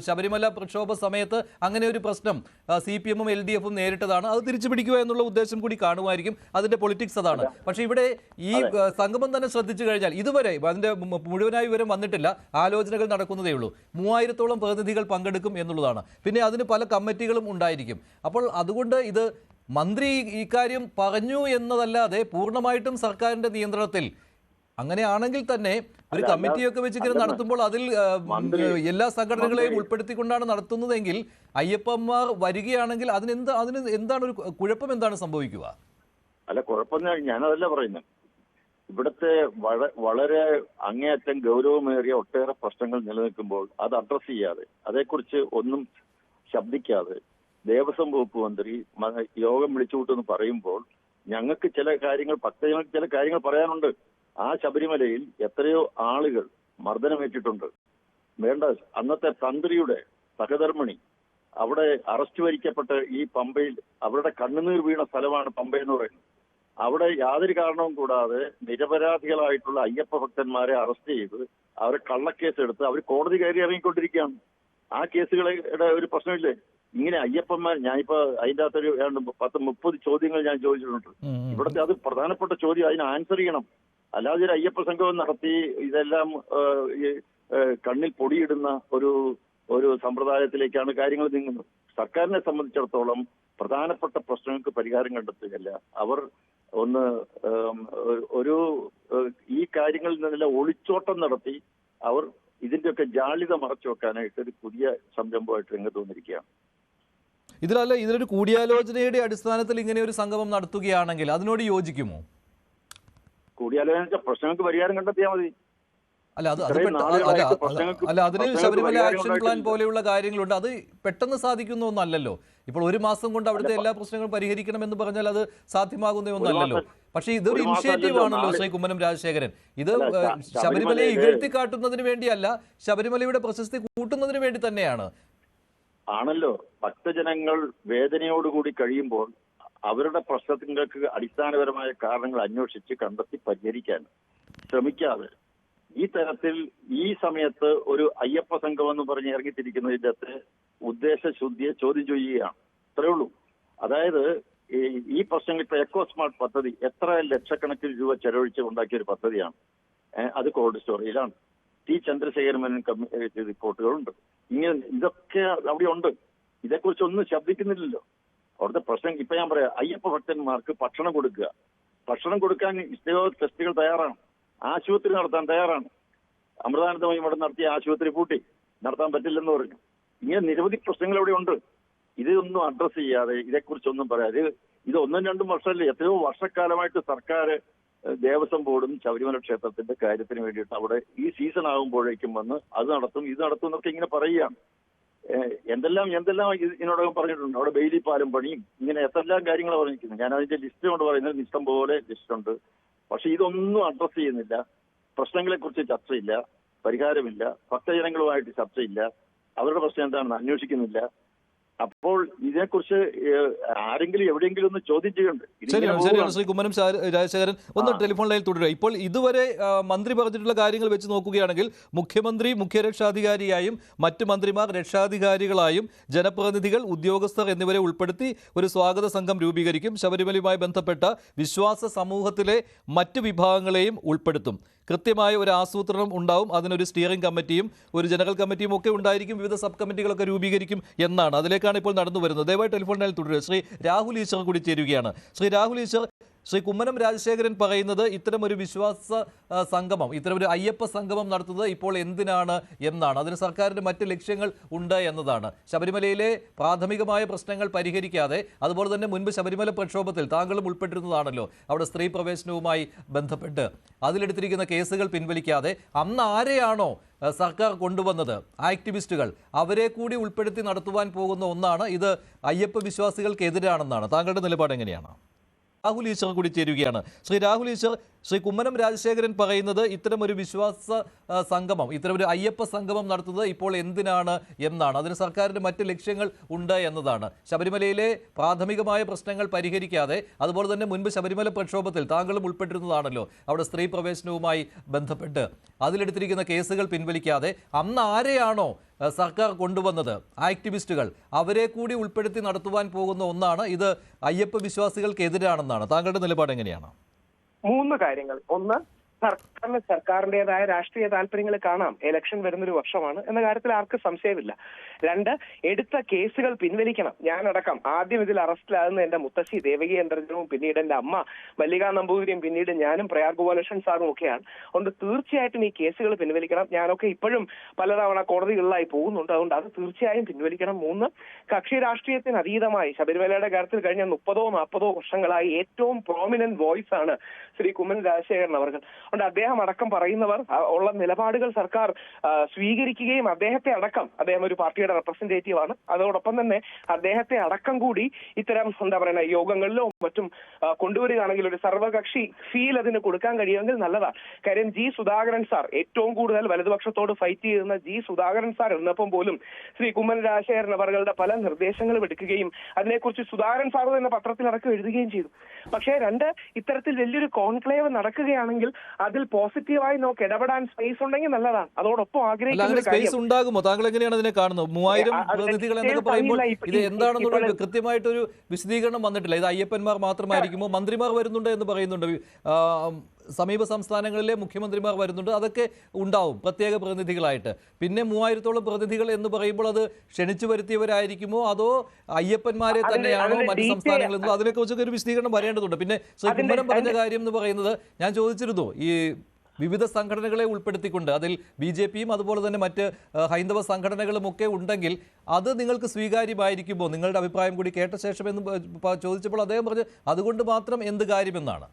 ശബരിമല പ്രക്ഷോഭ സമയത്ത് അങ്ങനെ ഒരു പ്രശ്നം CPM-ഉം LDF-ഉം നേരിട്ടതാണ്. അത് തിരിച്ചു പിടിക്കുക എന്നുള്ള ഉദ്ദേശം കൂടി കാണുമായിരിക്കും. അതിന്റെ പൊളിറ്റിക്സ് അതാണ്. പക്ഷേ ഇവിടെ ഈ സംഗമം തന്നെ ശ്രദ്ധിച്ചു കഴിഞ്ഞാൽ ഇതുവരെ അതിന്റെ മുഴുവനായി വിവരം വന്നിട്ടില്ല, ആലോചനകൾ നടക്കുന്നതേ ഉള്ളൂ. 3000-ഓളം പ്രതിനിധികൾ പങ്കെടുക്കും എന്നുള്ളതാണ്. പിന്നെ അതിന് പല കമ്മിറ്റികളും ഉണ്ടായിരിക്കും. അപ്പോൾ അതുകൊണ്ട് ഇത് മന്ത്രി ഇക്കാര്യം പറഞ്ഞു എന്നതല്ലാതെ പൂർണ്ണമായിട്ടും സർക്കാരിന്റെ നിയന്ത്രണത്തിൽ അങ്ങനെയാണെങ്കിൽ തന്നെ ഒരു കമ്മിറ്റിയൊക്കെ വെച്ചിങ്ങനെ നടത്തുമ്പോൾ അതിൽ എല്ലാ സംഘടനകളെയും ഉൾപ്പെടുത്തിക്കൊണ്ടാണ് നടത്തുന്നതെങ്കിൽ അയ്യപ്പന്മാർ വരികയാണെങ്കിൽ അതിന് എന്താണ് ഒരു കുഴപ്പം? എന്താണ് സംഭവിക്കുക? അല്ല, കുഴപ്പം ഞാനതല്ല പറയുന്നത്. ഇവിടുത്തെ വളരെ അങ്ങേയറ്റം ഗൗരവമേറിയ ഒട്ടേറെ പ്രശ്നങ്ങൾ നിലനിൽക്കുമ്പോൾ അത് അഡ്രസ് ചെയ്യാതെ, അതേക്കുറിച്ച് ഒന്നും ശബ്ദിക്കാതെ ദേവസ്വം വകുപ്പ് മന്ത്രി യോഗം വിളിച്ചുകൂട്ടെന്ന് പറയുമ്പോൾ ഞങ്ങൾക്ക് ചില കാര്യങ്ങൾ, ഭക്തജനങ്ങൾക്ക് ചില കാര്യങ്ങൾ പറയാനുണ്ട്. ആ ശബരിമലയിൽ എത്രയോ ആളുകൾ മർദ്ദനമേറ്റിട്ടുണ്ട്. വേണ്ട, അന്നത്തെ തന്ത്രിയുടെ സഹധർമ്മിണി അവിടെ അറസ്റ്റ് വരിക്കപ്പെട്ട് ഈ പമ്പയിൽ അവരുടെ കണ്ണുനീർ വീണ സ്ഥലമാണ് പമ്പ എന്ന് പറയുന്നത്. അവിടെ യാതൊരു കാരണവും കൂടാതെ നിരപരാധികളായിട്ടുള്ള അയ്യപ്പ ഭക്തന്മാരെ അറസ്റ്റ് ചെയ്ത് അവരെ കള്ളക്കേസ് എടുത്ത് അവർ കോടതി കയറി ഇറങ്ങിക്കൊണ്ടിരിക്കുകയാണ്. ആ കേസുകളുടെ ഒരു പ്രശ്നമില്ലേ? ഇങ്ങനെ അയ്യപ്പന്മാർ, ഞാനിപ്പോ അതിൻ്റെ അകത്തൊരു 10-30 ചോദ്യങ്ങൾ ഞാൻ ചോദിച്ചിട്ടുണ്ട്. ഇവിടുത്തെ അത് പ്രധാനപ്പെട്ട ചോദ്യം, അതിന് ആൻസർ ചെയ്യണം. അല്ലാതെ ഒരു അയ്യപ്പ സംഗമം നടത്തി ഇതെല്ലാം കണ്ണിൽ പൊടിയിടുന്ന ഒരു സമ്പ്രദായത്തിലേക്കാണ് കാര്യങ്ങൾ നീങ്ങുന്നത്. സർക്കാരിനെ സംബന്ധിച്ചിടത്തോളം പ്രധാനപ്പെട്ട പ്രശ്നങ്ങൾക്ക് പരിഹാരം കണ്ടെത്തുകയല്ല, അവർ ഈ കാര്യങ്ങളിൽ നിന്നെല്ലാം ഒളിച്ചോട്ടം നടത്തി അവർ ഇതിന്റെയൊക്കെ ജാള്യത മറച്ചു വെക്കാനായിട്ട് ഒരു പുതിയ സംരംഭമായിട്ട് രംഗത്ത് വന്നിരിക്കുകയാണ്. ഇതിലൊരു കൂടിയാലോചനയുടെ അടിസ്ഥാനത്തിൽ ഇങ്ങനെ ഒരു സംഗമം നടത്തുകയാണെങ്കിൽ അതിനോട് യോജിക്കുമോ? കൂടിയാലോചന പ്രശ്നങ്ങൾക്ക് പരിഹാരം കണ്ടെത്തിയാൽ മതി. അതിന് ശബരിമല ആക്ഷൻ പ്ലാൻ പോലെയുള്ള കാര്യങ്ങളുണ്ട്. അത് പെട്ടെന്ന് സാധിക്കുന്ന ഒന്നല്ലല്ലോ. ഇപ്പോൾ 1 മാസം കൊണ്ട് അവിടുത്തെ എല്ലാ പ്രശ്നങ്ങളും പരിഹരിക്കണം എന്ന് പറഞ്ഞാൽ അത് സാധ്യമാകുന്ന ഒന്നല്ലല്ലോ. പക്ഷേ ഇതൊരു ഇനിഷ്യേറ്റീവ് ആണല്ലോ ശ്രീ കുമ്മനം രാജശേഖരൻ. ഇത് ശബരിമലയെ ഇകഴ്ത്തി കാട്ടുന്നതിന് വേണ്ടിയല്ല, ശബരിമലയുടെ പ്രശസ്തി കൂട്ടുന്നതിന് വേണ്ടി തന്നെയാണ്. ആണല്ലോ. ഭക്തജനങ്ങൾ വേദനയോടുകൂടി കഴിയുമ്പോൾ അവരുടെ പ്രശ്നങ്ങൾക്ക് അടിസ്ഥാനപരമായ കാരണങ്ങൾ അന്വേഷിച്ച് കണ്ടെത്തി പരിഹരിക്കാൻ ശ്രമിക്കാതെ ഈ തരത്തിൽ ഈ സമയത്ത് ഒരു അയ്യപ്പ സംഘം എന്ന് പറഞ്ഞ് ഇറങ്ങിത്തിരിക്കുന്നതിന്റെ ഉദ്ദേശശുദ്ധിയെ ചോദ്യം ചെയ്യുകയാണ്. അത്രേ ഉള്ളൂ. അതായത് ഈ പ്രശ്നങ്ങൾ ഇപ്പൊ എക്കോ സ്മാർട്ട് പദ്ധതി എത്ര ലക്ഷക്കണക്കിന് രൂപ ചെലവഴിച്ച് ഉണ്ടാക്കിയ ഒരു പദ്ധതിയാണ്. അത് കോൾഡ് സ്റ്റോറേജിലാണ്. ചന്ദ്രശേഖരൻ മേനോൻ കമ്മിറ്റി റിപ്പോർട്ടുകളുണ്ട്. ഇതൊക്കെ അവിടെ ഉണ്ട്. ഇതേക്കുറിച്ചൊന്നും ശബ്ദിക്കുന്നില്ലല്ലോ. അവിടുത്തെ പ്രശ്നം ഇപ്പൊ ഞാൻ പറയാം, അയ്യപ്പ ഭക്തന്മാർക്ക് ഭക്ഷണം കൊടുക്കുക. ഭക്ഷണം കൊടുക്കാൻ ഇഷ്ടയോ ടെസ്റ്റുകൾ തയ്യാറാണ്, ആശുപത്രി നടത്താൻ തയ്യാറാണ്. അമൃതാനന്ദമയി മഠം നടത്തിയ ആശുപത്രി പൂട്ടി, നടത്താൻ പറ്റില്ലെന്ന് പറഞ്ഞു. ഇങ്ങനെ നിരവധി പ്രശ്നങ്ങൾ ഇവിടെ ഉണ്ട്. ഇതൊന്നും അഡ്രസ് ചെയ്യാതെ, ഇതേക്കുറിച്ചൊന്നും പറയാതെ, ഇത് 1-2 വർഷമല്ലേ, എത്രയോ വർഷക്കാലമായിട്ട് സർക്കാർ ദേവസ്വം ബോർഡും ശബരിമല ക്ഷേത്രത്തിന്റെ കാര്യത്തിന് വേണ്ടിയിട്ട് അവിടെ ഈ സീസൺ ആകുമ്പോഴേക്കും വന്ന് അത് നടത്തും ഇത് നടത്തും എന്നൊക്കെ ഇങ്ങനെ പറയുകയാണ്. എന്തെല്ലാം ഇതിനോടകം പറഞ്ഞിട്ടുണ്ട്. അവിടെ ബെയിലി പാലം പണിയും ഇങ്ങനെ എത്രയെല്ലാം കാര്യങ്ങളാണ് പറഞ്ഞിരിക്കുന്നത്. ഞാൻ അതിന്റെ ലിസ്റ്റ് കൊണ്ട് പറയുന്നത് ഇഷ്ടം പോലെ ലിസ്റ്റുണ്ട്. പക്ഷെ ഇതൊന്നും അഡ്രസ് ചെയ്യുന്നില്ല. പ്രശ്നങ്ങളെക്കുറിച്ച് ചർച്ചയില്ല, പരിഹാരമില്ല, ഭക്തജനങ്ങളുമായിട്ട് ചർച്ചയില്ല, അവരുടെ പ്രശ്നം എന്താണെന്ന് അന്വേഷിക്കുന്നില്ല. അപ്പോൾ ഇതിനെക്കുറിച്ച് ആരെങ്കിലും എവിടെയെങ്കിലും ഒന്ന് ചോദ്യം ചെയ്യണ്ട്. ശരിയാണ് ശ്രീ കുമ്മനം രാജശേഖരൻ ഒന്ന് ടെലിഫോൺ ലൈനിൽ തുടരുക. ഇപ്പോൾ ഇതുവരെ മന്ത്രി പറഞ്ഞിട്ടുള്ള കാര്യങ്ങൾ വെച്ച് നോക്കുകയാണെങ്കിൽ മുഖ്യമന്ത്രി മുഖ്യരക്ഷാധികാരിയായും മറ്റ് മന്ത്രിമാർ രക്ഷാധികാരികളായും ജനപ്രതിനിധികൾ ഉദ്യോഗസ്ഥർ എന്നിവരെ ഉൾപ്പെടുത്തി ഒരു സ്വാഗത സംഘം രൂപീകരിക്കും. ശബരിമലയുമായി ബന്ധപ്പെട്ട വിശ്വാസ സമൂഹത്തിലെ മറ്റ് വിഭാഗങ്ങളെയും ഉൾപ്പെടുത്തും. കൃത്യമായ ഒരു ആസൂത്രണം ഉണ്ടാവും. അതിനൊരു സ്റ്റിയറിംഗ് കമ്മിറ്റിയും ഒരു ജനറൽ കമ്മിറ്റിയും ഒക്കെ ഉണ്ടായിരിക്കും. വിവിധ സബ് കമ്മിറ്റികളൊക്കെ രൂപീകരിക്കും എന്നാണ്. അതിലേക്കാണ് ഇപ്പോൾ നടന്നു വരുന്നത്. ദയവായി ടെലിഫോൺ ലൈനിൽ തുടരുക. ശ്രീ രാഹുൽ ഈശ്വർ കൂടി ചേരുകയാണ്. ശ്രീ രാഹുൽ ഈശ്വർ, ശ്രീ കുമ്മനം രാജശേഖരൻ പറയുന്നത് ഇത്തരം ഒരു വിശ്വാസ സംഗമം, ഇത്തരം ഒരു അയ്യപ്പ സംഗമം നടത്തുന്നത് ഇപ്പോൾ എന്തിനാണ് എന്നാണ്. അതിന് സർക്കാരിന്റെ മറ്റ് ലക്ഷ്യങ്ങൾ ഉണ്ട് എന്നതാണ്. ശബരിമലയിലെ പ്രാഥമികമായ പ്രശ്നങ്ങൾ പരിഹരിക്കാതെ, അതുപോലെ തന്നെ മുൻപ് ശബരിമല പ്രക്ഷോഭത്തിൽ താങ്കളും ഉൾപ്പെട്ടിരുന്നതാണല്ലോ, അവിടെ സ്ത്രീ പ്രവേശനവുമായി ബന്ധപ്പെട്ട് അതിലെടുത്തിരിക്കുന്ന കേസുകൾ പിൻവലിക്കാതെ അന്ന് ആരെയാണോ സർക്കാർ കൊണ്ടുവന്നത്, ആക്ടിവിസ്റ്റുകൾ, അവരെ കൂടി ഉൾപ്പെടുത്തി നടത്തുവാൻ പോകുന്ന ഒന്നാണ്. ഇത് അയ്യപ്പ വിശ്വാസികൾക്കെതിരാണെന്നാണ്. താങ്കളുടെ നിലപാട് എങ്ങനെയാണ്? രാഹുൽ ഈശ്വർ കൂടി ചേരുകയാണ്. ശ്രീ രാഹുൽ ഈശ്വർ, ശ്രീ കുമ്മനം രാജശേഖരൻ പറയുന്നത് ഇത്തരം ഒരു വിശ്വാസ സംഗമം, ഇത്തരം ഒരു അയ്യപ്പ സംഗമം നടത്തുന്നത് ഇപ്പോൾ എന്തിനാണ് എന്നാണ്. അതിന് സർക്കാരിന്റെ മറ്റ് ലക്ഷ്യങ്ങൾ ഉണ്ട് എന്നതാണ്. ശബരിമലയിലെ പ്രാഥമികമായ പ്രശ്നങ്ങൾ പരിഹരിക്കാതെ, അതുപോലെ തന്നെ മുൻപ് ശബരിമല പ്രക്ഷോഭത്തിൽ താങ്കളും ഉൾപ്പെട്ടിരുന്നതാണല്ലോ, അവിടെ സ്ത്രീ പ്രവേശനവുമായി ബന്ധപ്പെട്ട് അതിലെടുത്തിരിക്കുന്ന കേസുകൾ പിൻവലിക്കാതെ അന്ന് ആരെയാണോ സർക്കാർ കൊണ്ടുവന്നത്, ആക്ടിവിസ്റ്റുകൾ, അവരെ കൂടി ഉൾപ്പെടുത്തി നടത്തുവാൻ പോകുന്ന ഒന്നാണ്. ഇത് അയ്യപ്പ വിശ്വാസികൾക്കെതിരാണെന്നാണ്. താങ്കളുടെ നിലപാട് എങ്ങനെയാണ്? 3 കാര്യങ്ങൾ. ഒന്ന്, സർക്കാരിന്റേതായ രാഷ്ട്രീയ താല്പര്യങ്ങൾ കാണാം. ഇലക്ഷൻ വരുന്നൊരു വർഷമാണ് എന്ന കാര്യത്തിൽ ആർക്കും സംശയമില്ല. 2, എടുത്ത കേസുകൾ പിൻവലിക്കണം. ഞാനടക്കം ആദ്യം ഇതിൽ അറസ്റ്റിലാകുന്ന എന്റെ മുത്തശ്ശി ദേവകി അന്തർജനവും, പിന്നീട് എന്റെ അമ്മ മല്ലിക നമ്പൂതിരിയും, പിന്നീട് ഞാനും പ്രയാർ ഗോപാലകൃഷ്ണൻ സാറും ഒക്കെയാണ്. അതുകൊണ്ട് തീർച്ചയായിട്ടും ഈ കേസുകൾ പിൻവലിക്കണം. ഞാനൊക്കെ ഇപ്പോഴും പലതവണ കോടതികളിലായി പോകുന്നുണ്ട്. അതുകൊണ്ട് അത് തീർച്ചയായും പിൻവലിക്കണം. 3, കക്ഷി രാഷ്ട്രീയത്തിന് അതീതമായി ശബരിമലയുടെ കാര്യത്തിൽ കഴിഞ്ഞ 30-40 വർഷങ്ങളായി ഏറ്റവും പ്രോമിനന്റ് വോയിസ് ആണ് ശ്രീ കുമ്മനം രാജശേഖരൻ അവർ. അതുകൊണ്ട് അദ്ദേഹം അടക്കം പറയുന്നവർ ഉള്ള നിലപാടുകൾ സർക്കാർ സ്വീകരിക്കുകയും അദ്ദേഹത്തെ അടക്കം, അദ്ദേഹം ഒരു പാർട്ടിയുടെ റെപ്രസെന്റേറ്റീവ് ആണ്, അതോടൊപ്പം തന്നെ അദ്ദേഹത്തെ അടക്കം കൂടി ഇത്തരം എന്താ പറയുക യോഗങ്ങളിലോ മറ്റും കൊണ്ടുവരികയാണെങ്കിൽ ഒരു സർവകക്ഷി ഫീൽ അതിന് കൊടുക്കാൻ കഴിയുമെങ്കിൽ നല്ലതാണ്. കാര്യം ജി സുധാകരൻ സാർ, ഏറ്റവും കൂടുതൽ വലതുപക്ഷത്തോട് ഫൈറ്റ് ചെയ്യുന്ന ജി സുധാകരൻ സാർ ഇരുന്നപ്പം പോലും ശ്രീ കുമ്മനം രാജശേഖരൻ അവരുടെ പല നിർദ്ദേശങ്ങളും എടുക്കുകയും അതിനെക്കുറിച്ച് സുധാകരൻ സാർ എന്ന പത്രത്തിലടക്കം എഴുതുകയും ചെയ്തു. പക്ഷേ 2, ഇത്തരത്തിൽ വലിയൊരു കോൺക്ലേവ് നടക്കുകയാണെങ്കിൽ അതിൽ പോസിറ്റീവായി നമുക്ക് ഇടപെടാൻ സ്പേസ് ഉണ്ടെങ്കിൽ നല്ലതാണ്. അതോടൊപ്പം ആഗ്രഹിക്കുന്ന സ്പേസ് ഉണ്ടാകുമോ? താങ്കൾ എങ്ങനെയാണ് അതിനെ കാണുന്നത്? 3000 പ്രതിനിധികൾ എന്നൊക്കെ പറയുമ്പോൾ ഇത് എന്താണെന്നുള്ള കൃത്യമായിട്ടൊരു വിശദീകരണം വന്നിട്ടില്ല. ഇത് അയ്യപ്പന്മാർ മാത്രമായിരിക്കുമോ? മന്ത്രിമാർ വരുന്നുണ്ട് എന്ന് പറയുന്നുണ്ട്, സമീപ സംസ്ഥാനങ്ങളിലെ മുഖ്യമന്ത്രിമാർ വരുന്നുണ്ട്, അതൊക്കെ ഉണ്ടാവും പ്രത്യേക പ്രതിനിധികളായിട്ട്. പിന്നെ 3000-ഓളം പ്രതിനിധികൾ എന്ന് പറയുമ്പോൾ അത് ക്ഷണിച്ചു വരുത്തിയവരായിരിക്കുമോ അതോ അയ്യപ്പന്മാരെ തന്നെയാണോ മറ്റ് സംസ്ഥാനങ്ങളിൽ നിന്നും? അതിനെക്കുറിച്ചൊക്കെ ഒരു വിശദീകരണം വരേണ്ടതുണ്ട്. പിന്നെ ശ്രീ കുമ്മനം പറഞ്ഞ കാര്യം എന്ന് പറയുന്നത്, ഞാൻ ചോദിച്ചിരുന്നു, ഈ വിവിധ സംഘടനകളെ ഉൾപ്പെടുത്തിക്കൊണ്ട് അതിൽ BJPയും അതുപോലെ തന്നെ മറ്റ് ഹൈന്ദവ സംഘടനകളും ഒക്കെ ഉണ്ടെങ്കിൽ അത് നിങ്ങൾക്ക് സ്വീകാര്യമായിരിക്കുമോ? നിങ്ങളുടെ അഭിപ്രായം കൂടി കേട്ട ശേഷം എന്ന് ചോദിച്ചപ്പോൾ അദ്ദേഹം പറഞ്ഞു അതുകൊണ്ട് മാത്രം എന്ത് കാര്യമെന്നാണ്.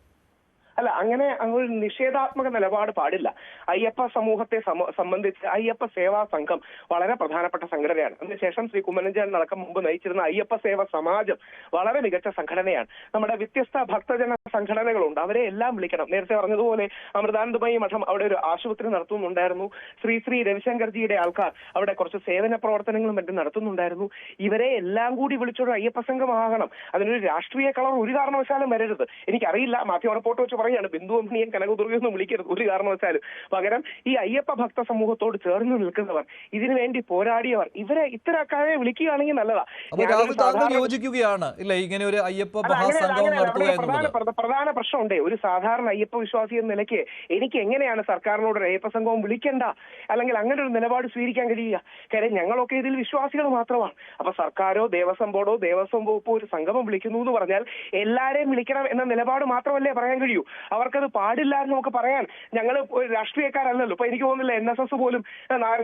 അല്ല, അങ്ങനെ ഒരു നിഷേധാത്മക നിലപാട് പാടില്ല. അയ്യപ്പ സമൂഹത്തെ സംബന്ധിച്ച് അയ്യപ്പ സേവാ സംഘം വളരെ പ്രധാനപ്പെട്ട സംഘടനയാണ്. അതിനുശേഷം ശ്രീ കുമ്മനം അടക്കം മുമ്പ് നയിച്ചിരുന്ന അയ്യപ്പ സേവ സമാജം വളരെ മികച്ച സംഘടനയാണ്. നമ്മുടെ വ്യത്യസ്ത ഭക്തജന സംഘടനകളുണ്ട്, അവരെ എല്ലാം വിളിക്കണം. നേരത്തെ പറഞ്ഞതുപോലെ അമൃതാനന്ദമയി മഠം അവിടെ ഒരു ആശുപത്രി നടത്തുന്നുണ്ടായിരുന്നു. ശ്രീ രവിശങ്കർജിയുടെ ആൾക്കാർ അവിടെ കുറച്ച് സേവന പ്രവർത്തനങ്ങളും മറ്റും നടത്തുന്നുണ്ടായിരുന്നു. ഇവരെ എല്ലാം കൂടി വിളിച്ചൊരു അയ്യപ്പ സംഘമാകണം. അതിനൊരു രാഷ്ട്രീയ കളർ ഒരു കാരണവശാലും വരരുത്. എനിക്കറിയില്ല, മാധ്യമ റിപ്പോർട്ട് വെച്ച് പറയാണ്, ബിന്ദു അമ്മിനിയും കനകദുർഗയൊന്നും വിളിക്കരുത് ഒരു കാരണവശാലും. പകരം ഈ അയ്യപ്പ ഭക്ത സമൂഹത്തോട് ചേർന്ന് നിൽക്കുന്നവർ, ഇതിനു വേണ്ടി പോരാടിയവർ, ഇവരെ ഇത്തരക്കാരെ വിളിക്കുകയാണെങ്കിൽ നല്ലതാ. യോജിക്കുകയാണ് ഇല്ല ഇങ്ങനെ ഒരു അയ്യപ്പ മഹാസംഗമം നടത്തുക എന്നുള്ളത് പ്രധാന പ്രശ്നമുണ്ട്. ഒരു സാധാരണ അയ്യപ്പ വിശ്വാസി എന്ന നിലയ്ക്ക് എനിക്ക് എങ്ങനെയാണ് സർക്കാരിനോട് ഒരു അയ്യപ്പ സംഘവും വിളിക്കേണ്ട അല്ലെങ്കിൽ അങ്ങനെ ഒരു നിലപാട് സ്വീകരിക്കാൻ കഴിയുക? കാര്യം ഞങ്ങളൊക്കെ ഇതിൽ വിശ്വാസികൾ മാത്രമാണ്. അപ്പൊ സർക്കാരോ ദേവസ്വം ബോർഡോ ദേവസ്വം വകുപ്പോ ഒരു സംഗമം വിളിക്കുന്നു എന്ന് പറഞ്ഞാൽ എല്ലാരെയും വിളിക്കണം എന്ന നിലപാട് മാത്രമല്ലേ പറയാൻ കഴിയൂ. അവർക്കത് പാടില്ല എന്ന് നമുക്ക് പറയാൻ. ഞങ്ങൾ രാഷ്ട്രീയക്കാരല്ലല്ലോ. ഇപ്പൊ എനിക്ക് തോന്നുന്നില്ല NSS പോലും നായർ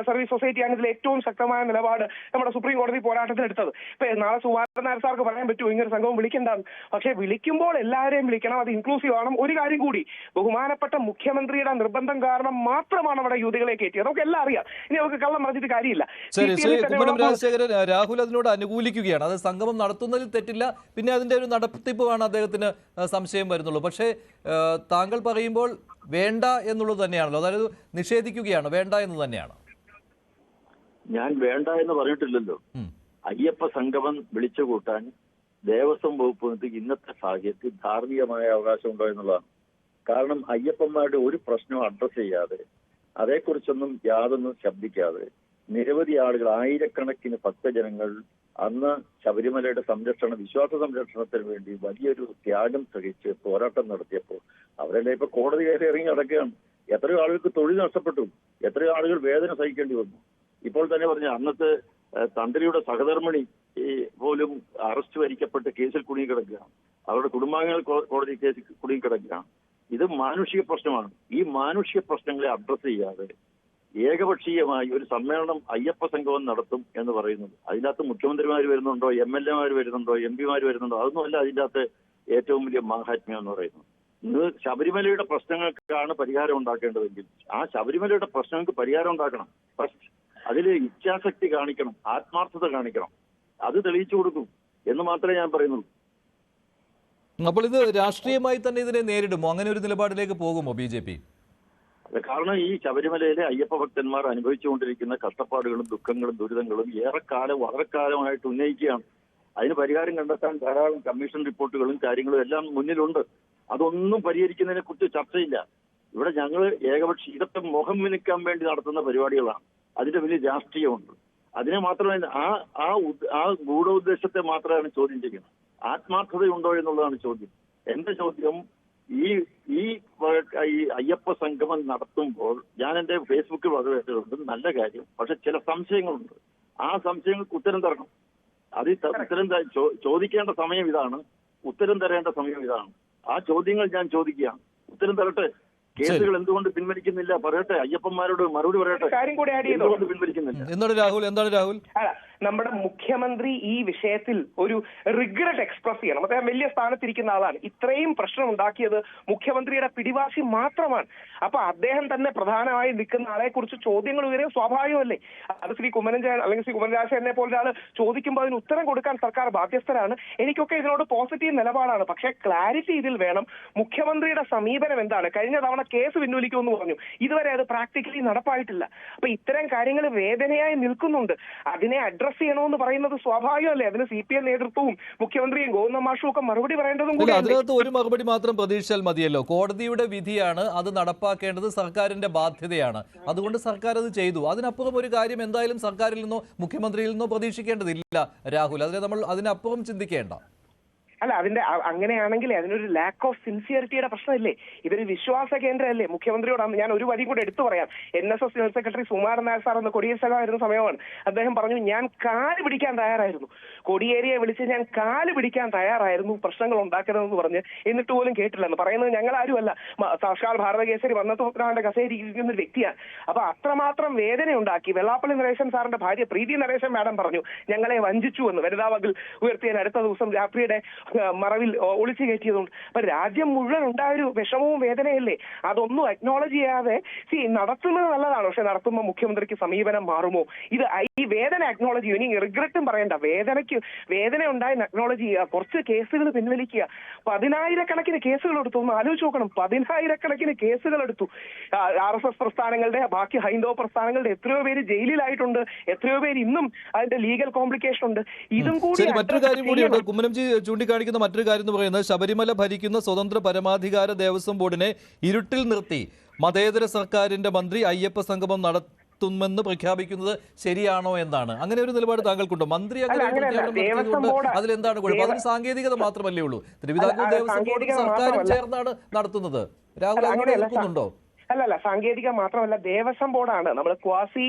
സർവീസ് സൊസൈറ്റിയാണ് ഇതിൽ ഏറ്റവും ശക്തമായ നിലപാട് നമ്മുടെ സുപ്രീം കോടതി പോരാട്ടത്തിൽ എടുത്തത്. ഇപ്പൊ നാളെ സുകുമാരൻ നായർ സാർക്ക് പറയാൻ പറ്റുമോ ഇങ്ങനെ സംഘവും വിളിക്കണ്ടാന്ന്? പക്ഷെ വിളിക്കുമ്പോൾ എല്ലാവരെയും വിളിക്കണം, അത് ഇൻക്ലൂസീവ് ആണ്. ഒരു കാര്യം കൂടി, ബഹുമാനപ്പെട്ട മുഖ്യമന്ത്രിയുടെ നിർബന്ധം കാരണം മാത്രമാണ് അവിടെ യുവതികളെ കയറ്റിയത്. അതൊക്കെ എല്ലാം അറിയാം. ഇനി നമുക്ക് കള്ളം പറഞ്ഞിട്ട് കാര്യമില്ല. ശരി, ശ്രീ കുമ്മനം രാജശേഖരൻ, രാഹുൽ അതിനോട് അനുകൂലിക്കുകയാണ്. അത് സംഗമം നടത്തുന്നതിൽ തെറ്റില്ല, പിന്നെ അതിന്റെ ഒരു നടത്തിപ്പുമാണ് അദ്ദേഹത്തിന് സംശയം വരുന്നുള്ളൂ. പക്ഷേ താങ്കൾ പറയുമ്പോൾ വേണ്ട എന്നുള്ളത് തന്നെയാണല്ലോ, അതായത് നിഷേധിക്കുകയാണ്, വേണ്ട എന്ന് തന്നെയാണ്. ഞാൻ വേണ്ട എന്ന് പറഞ്ഞിട്ടില്ലല്ലോ. അയ്യപ്പ സംഗമം വിളിച്ചു കൂട്ടാൻ ദേവസ്വം വകുപ്പ് ഇന്നത്തെ സാഹചര്യത്തിൽ ധാർമ്മികമായ അവകാശം ഉണ്ടോ എന്നുള്ളതാണ്. കാരണം അയ്യപ്പന്മാരുടെ ഒരു പ്രശ്നവും അഡ്രസ് ചെയ്യാതെ, അതേക്കുറിച്ചൊന്നും യാതൊന്നും ശബ്ദിക്കാതെ നിരവധി ആളുകൾ, ആയിരക്കണക്കിന് ഭക്തജനങ്ങൾ അന്ന് ശബരിമലയുടെ വിശ്വാസ സംരക്ഷണത്തിന് വേണ്ടി വലിയൊരു ത്യാഗം സഹിച്ച് പോരാട്ടം നടത്തിയപ്പോൾ അവരെല്ലാം ഇപ്പൊ കോടതി കയറി ഇറങ്ങി നടക്കുകയാണ്. എത്രയോ ആളുകൾക്ക് തൊഴിൽ നഷ്ടപ്പെട്ടു, എത്രയോ ആളുകൾ വേദന സഹിക്കേണ്ടി വന്നു. ഇപ്പോൾ തന്നെ പറഞ്ഞ അന്നത്തെ തന്ത്രിയുടെ സഹധർമ്മിണി പോലും അറസ്റ്റ് വരിക്കപ്പെട്ട് കേസിൽ കുടുങ്ങിക്കിടക്കുകയാണ്. അവരുടെ കുടുംബാംഗങ്ങൾ കോടതി കേസിൽ കുടുങ്ങിക്കിടക്കുകയാണ്. ഇത് മാനുഷിക പ്രശ്നമാണ്. ഈ മാനുഷിക പ്രശ്നങ്ങളെ അഡ്രസ് ചെയ്യാതെ ഏകപക്ഷീയമായി ഒരു സമ്മേളനം അയ്യപ്പ സംഗമം നടത്തും എന്ന് പറയുന്നത്, അതിനകത്ത് മുഖ്യമന്ത്രിമാർ വരുന്നുണ്ടോ, MLA വരുന്നുണ്ടോ, MP വരുന്നുണ്ടോ, അതൊന്നുമല്ല അതിൻ്റെ അകത്ത് ഏറ്റവും വലിയ മാഹാത്മ്യം എന്ന് പറയുന്നത്. ഇന്ന് ശബരിമലയുടെ പ്രശ്നങ്ങൾക്കാണ് പരിഹാരം ഉണ്ടാക്കേണ്ടതെങ്കിൽ ആ ശബരിമലയുടെ പ്രശ്നങ്ങൾക്ക് പരിഹാരം ഉണ്ടാക്കണം. അതിൽ ഇച്ഛാശക്തി കാണിക്കണം, ആത്മാർത്ഥത കാണിക്കണം. അത് തെളിയിച്ചു കൊടുക്കും എന്ന് മാത്രമേ ഞാൻ പറയുന്നുള്ളൂ. അപ്പോൾ ഇത് രാഷ്ട്രീയമായി തന്നെ ഇതിനെ നേരിടുമോ? അങ്ങനെ ഒരു നിലപാടിലേക്ക് പോകുമോ BJP? കാരണം ഈ ശബരിമലയിലെ അയ്യപ്പ ഭക്തന്മാർ അനുഭവിച്ചുകൊണ്ടിരിക്കുന്ന കഷ്ടപ്പാടുകളും ദുഃഖങ്ങളും ദുരിതങ്ങളും വളരെ കാലമായിട്ട് ഉന്നയിക്കുകയാണ്. അതിന് പരിഹാരം കണ്ടെത്താൻ ധാരാളം കമ്മീഷൻ റിപ്പോർട്ടുകളും കാര്യങ്ങളും എല്ലാം മുന്നിലുണ്ട്. അതൊന്നും പരിഹരിക്കുന്നതിനെ കുറിച്ച് ചർച്ചയില്ല. ഇവിടെ ഞങ്ങൾ ഏകപക്ഷി ഇതൊക്കെ മുഖം മിനുക്കാൻ വേണ്ടി നടത്തുന്ന പരിപാടികളാണ്. അതിന്റെ വലിയ രാഷ്ട്രീയമുണ്ട്. അതിനെ മാത്രമേ ആ ഗൂഢോദ്ദേശത്തെ മാത്രമാണ് ചോദ്യം ചെയ്യുന്നത്. ആത്മാർത്ഥതയുണ്ടോ എന്നുള്ളതാണ് ചോദ്യം. എന്റെ ചോദ്യം, ഈ അയ്യപ്പ സംഗമം നടത്തുമ്പോൾ ഞാൻ എന്റെ ഫേസ്ബുക്കിൽ വകവെച്ചിട്ടുണ്ട്, നല്ല കാര്യം. പക്ഷെ ചില സംശയങ്ങളുണ്ട്. ആ സംശയങ്ങൾക്ക് ഉത്തരം തരണം. അത് ഉത്തരം ചോദിക്കേണ്ട സമയം ഇതാണ്, ഉത്തരം തരേണ്ട സമയം ഇതാണ്. ആ ചോദ്യങ്ങൾ ഞാൻ ചോദിക്കുകയാണ്. ഉത്തരം തരട്ടെ. കേസുകൾ എന്തുകൊണ്ട് പിൻവലിക്കുന്നില്ല പറയട്ടെ. അയ്യപ്പന്മാരോട് മറുപടി പറയട്ടെ. കാര്യം കൂടി ആഡ് എന്തുകൊണ്ട് പിൻവലിക്കുന്നില്ല? എന്താണ് രാഹുൽ? നമ്മുടെ മുഖ്യമന്ത്രി ഈ വിഷയത്തിൽ ഒരു റിഗ്രറ്റ് എക്സ്പ്രസ് ചെയ്യണം. അദ്ദേഹം വലിയ സ്ഥാനത്തിരിക്കുന്ന ആളാണ്. ഇത്രയും പ്രശ്നം ഉണ്ടാക്കിയത് മുഖ്യമന്ത്രിയുടെ പിടിവാശി മാത്രമാണ്. അപ്പൊ അദ്ദേഹം തന്നെ പ്രധാനമായി നിൽക്കുന്ന ആളെ കുറിച്ച് ചോദ്യങ്ങൾ ഉയരുക സ്വാഭാവികമല്ലേ? അത് ശ്രീ കുമ്മനം അല്ലെങ്കിൽ ശ്രീ കുമ്മനം രാജശേഖരനെ പോലെ ഒരാൾ ചോദിക്കുമ്പോൾ അതിന് ഉത്തരം കൊടുക്കാൻ സർക്കാർ ബാധ്യസ്ഥരാണ്. എനിക്കൊക്കെ ഇതിനോട് പോസിറ്റീവ് നിലപാടാണ്. പക്ഷേ ക്ലാരിറ്റി ഇതിൽ വേണം. മുഖ്യമന്ത്രിയുടെ സമീപനം എന്താണ്? കഴിഞ്ഞ തവണ കേസ് പിൻവലിക്കുമെന്ന് പറഞ്ഞു, ഇതുവരെ അത് പ്രാക്ടിക്കലി നടപ്പായിട്ടില്ല. അപ്പൊ ഇത്തരം കാര്യങ്ങൾ വേദനയായി നിൽക്കുന്നുണ്ട്. അതിനെ അഡ്രസ് ചെയ്യണമെന്ന് പറയുന്നത് സ്വാഭാവികമല്ലേ? അതിന് CPM നേതൃത്വവും മുഖ്യമന്ത്രിയും ഗോവിന്ദ മാഷും ഒക്കെ മറുപടി പറയേണ്ടതും കൂടി. അതിനകത്ത് ഒരു മറുപടി മാത്രം പ്രതീക്ഷിച്ചാൽ മതിയല്ലോ. കോടതിയുടെ വിധിയാണ്, അത് നടപ്പാക്കേണ്ടത് സർക്കാരിന്റെ ബാധ്യതയാണ്. അതുകൊണ്ട് സർക്കാർ അത് ചെയ്തു. അതിനപ്പുറം ഒരു കാര്യം എന്തായാലും സർക്കാരിൽ നിന്നോ മുഖ്യമന്ത്രിയിൽ നിന്നോ പ്രതീക്ഷിക്കേണ്ടതില്ല രാഹുൽ. നമ്മൾ അതിനപ്പുറം ചിന്തിക്കേണ്ട. അല്ല, അങ്ങനെയാണെങ്കിൽ അതിനൊരു ലാക്ക് ഓഫ് സിൻസിയറിറ്റിയുടെ പ്രശ്നമില്ലേ? ഇതൊരു വിശ്വാസ കേന്ദ്രമല്ലേ? മുഖ്യമന്ത്രിയോട് ഞാൻ ഒരു വരി കൂടെ എടുത്തു പറയാം. NSS general secretary Sukumaran Nair sir എന്ന് കൊടിയേരിയായിരുന്ന സമയമാണ്. അദ്ദേഹം പറഞ്ഞു, ഞാൻ കാല് പിടിക്കാൻ തയ്യാറായിരുന്നു, കോടിയേരിയെ വിളിച്ച് ഞാൻ കാല് പിടിക്കാൻ തയ്യാറായിരുന്നു, പ്രശ്നങ്ങൾ ഉണ്ടാക്കരുതെന്ന് പറഞ്ഞ്. എന്നിട്ട് പോലും കേട്ടില്ലെന്ന് പറയുന്നത് ഞങ്ങളാരുമല്ല, സാക്ഷാൽ ഭാരതകേസരി വന്നത്തോത്രന്റെ കസേരിയിരിക്കുന്ന ഒരു വ്യക്തിയാണ്. അപ്പൊ അത്രമാത്രം വേദന ഉണ്ടാക്കി. വെള്ളാപ്പള്ളി നരേശൻ സാറിന്റെ ഭാര്യ പ്രീതി നരേശൻ മാഡം പറഞ്ഞു, ഞങ്ങളെ വഞ്ചിച്ചു എന്ന്. വനിതാവകിൽ ഉയർത്തിയ അടുത്ത ദിവസം രാത്രിയുടെ മറവിൽ ഒളിച്ചു കയറ്റിയതുകൊണ്ട്. അപ്പൊ രാജ്യം മുഴുവൻ ഉണ്ടായൊരു വിഷമവും വേദനയല്ലേ? അതൊന്നും അക്നോളജ് ചെയ്യാതെ നടത്തുന്നത് നല്ലതാണ്. പക്ഷെ നടത്തുമ്പോൾ മുഖ്യമന്ത്രിക്ക് സമീപനം മാറുമോ? ഇത് ഈ വേദന അക്നോളജ് ചെയ്യും. ഇനി റിഗ്രറ്റും പറയണ്ട. വേദന ഉണ്ടായി അക്നോളജ് ചെയ്യുക. കുറച്ച് കേസുകൾ പിൻവലിക്കുക. 10,000-കണക്കിന് കേസുകൾ എടുത്തു. ഒന്ന് ആലോചിച്ച് നോക്കണം. 10,000-കണക്കിന് കേസുകൾ എടുത്തു. RSS പ്രസ്ഥാനങ്ങളുടെ, ബാക്കി ഹൈന്ദവ പ്രസ്ഥാനങ്ങളുടെ എത്രയോ പേര് ജയിലിലായിട്ടുണ്ട്. എത്രയോ പേര് ഇന്നും അതിന്റെ ലീഗൽ കോംപ്ലിക്കേഷൻ ഉണ്ട്. ഇതും കൂടി മറ്റൊരു കാര്യം കൂടിയുണ്ട്. കുമ്മനംജി ചൂണ്ടിക്കാണിക്കുന്ന മറ്റൊരു കാര്യം എന്ന് പറയുന്നത്, ശബരിമല ഭരിക്കുന്ന സ്വതന്ത്ര പരമാധികാര ദേവസ്വം ബോർഡിനെ ഇരുട്ടിൽ നിർത്തി മതേതര സർക്കാരിന്റെ മന്ത്രി അയ്യപ്പ സംഗമം നടത്തുമെന്ന് പ്രഖ്യാപിക്കുന്നത് ശരിയാണോ എന്നാണ്. അങ്ങനെ ഒരു നിലപാട് താങ്കൾക്കുണ്ടോ? മന്ത്രി അതിലെന്താണ് കുഴപ്പം? അതിന് സാങ്കേതികത മാത്രമല്ലേ ഉള്ളൂ. തിരുവിതാംകൂർ ദേവസ്വം ബോർഡും സർക്കാരും ചേർന്നാണ് നടത്തുന്നത്. രാഹുൽ അങ്ങനെ നിൽക്കുന്നുണ്ടോ? അല്ലല്ല, സാങ്കേതിക മാത്രമല്ല, ദേവസ്വം ബോർഡാണ്. നമ്മൾ ക്വാസി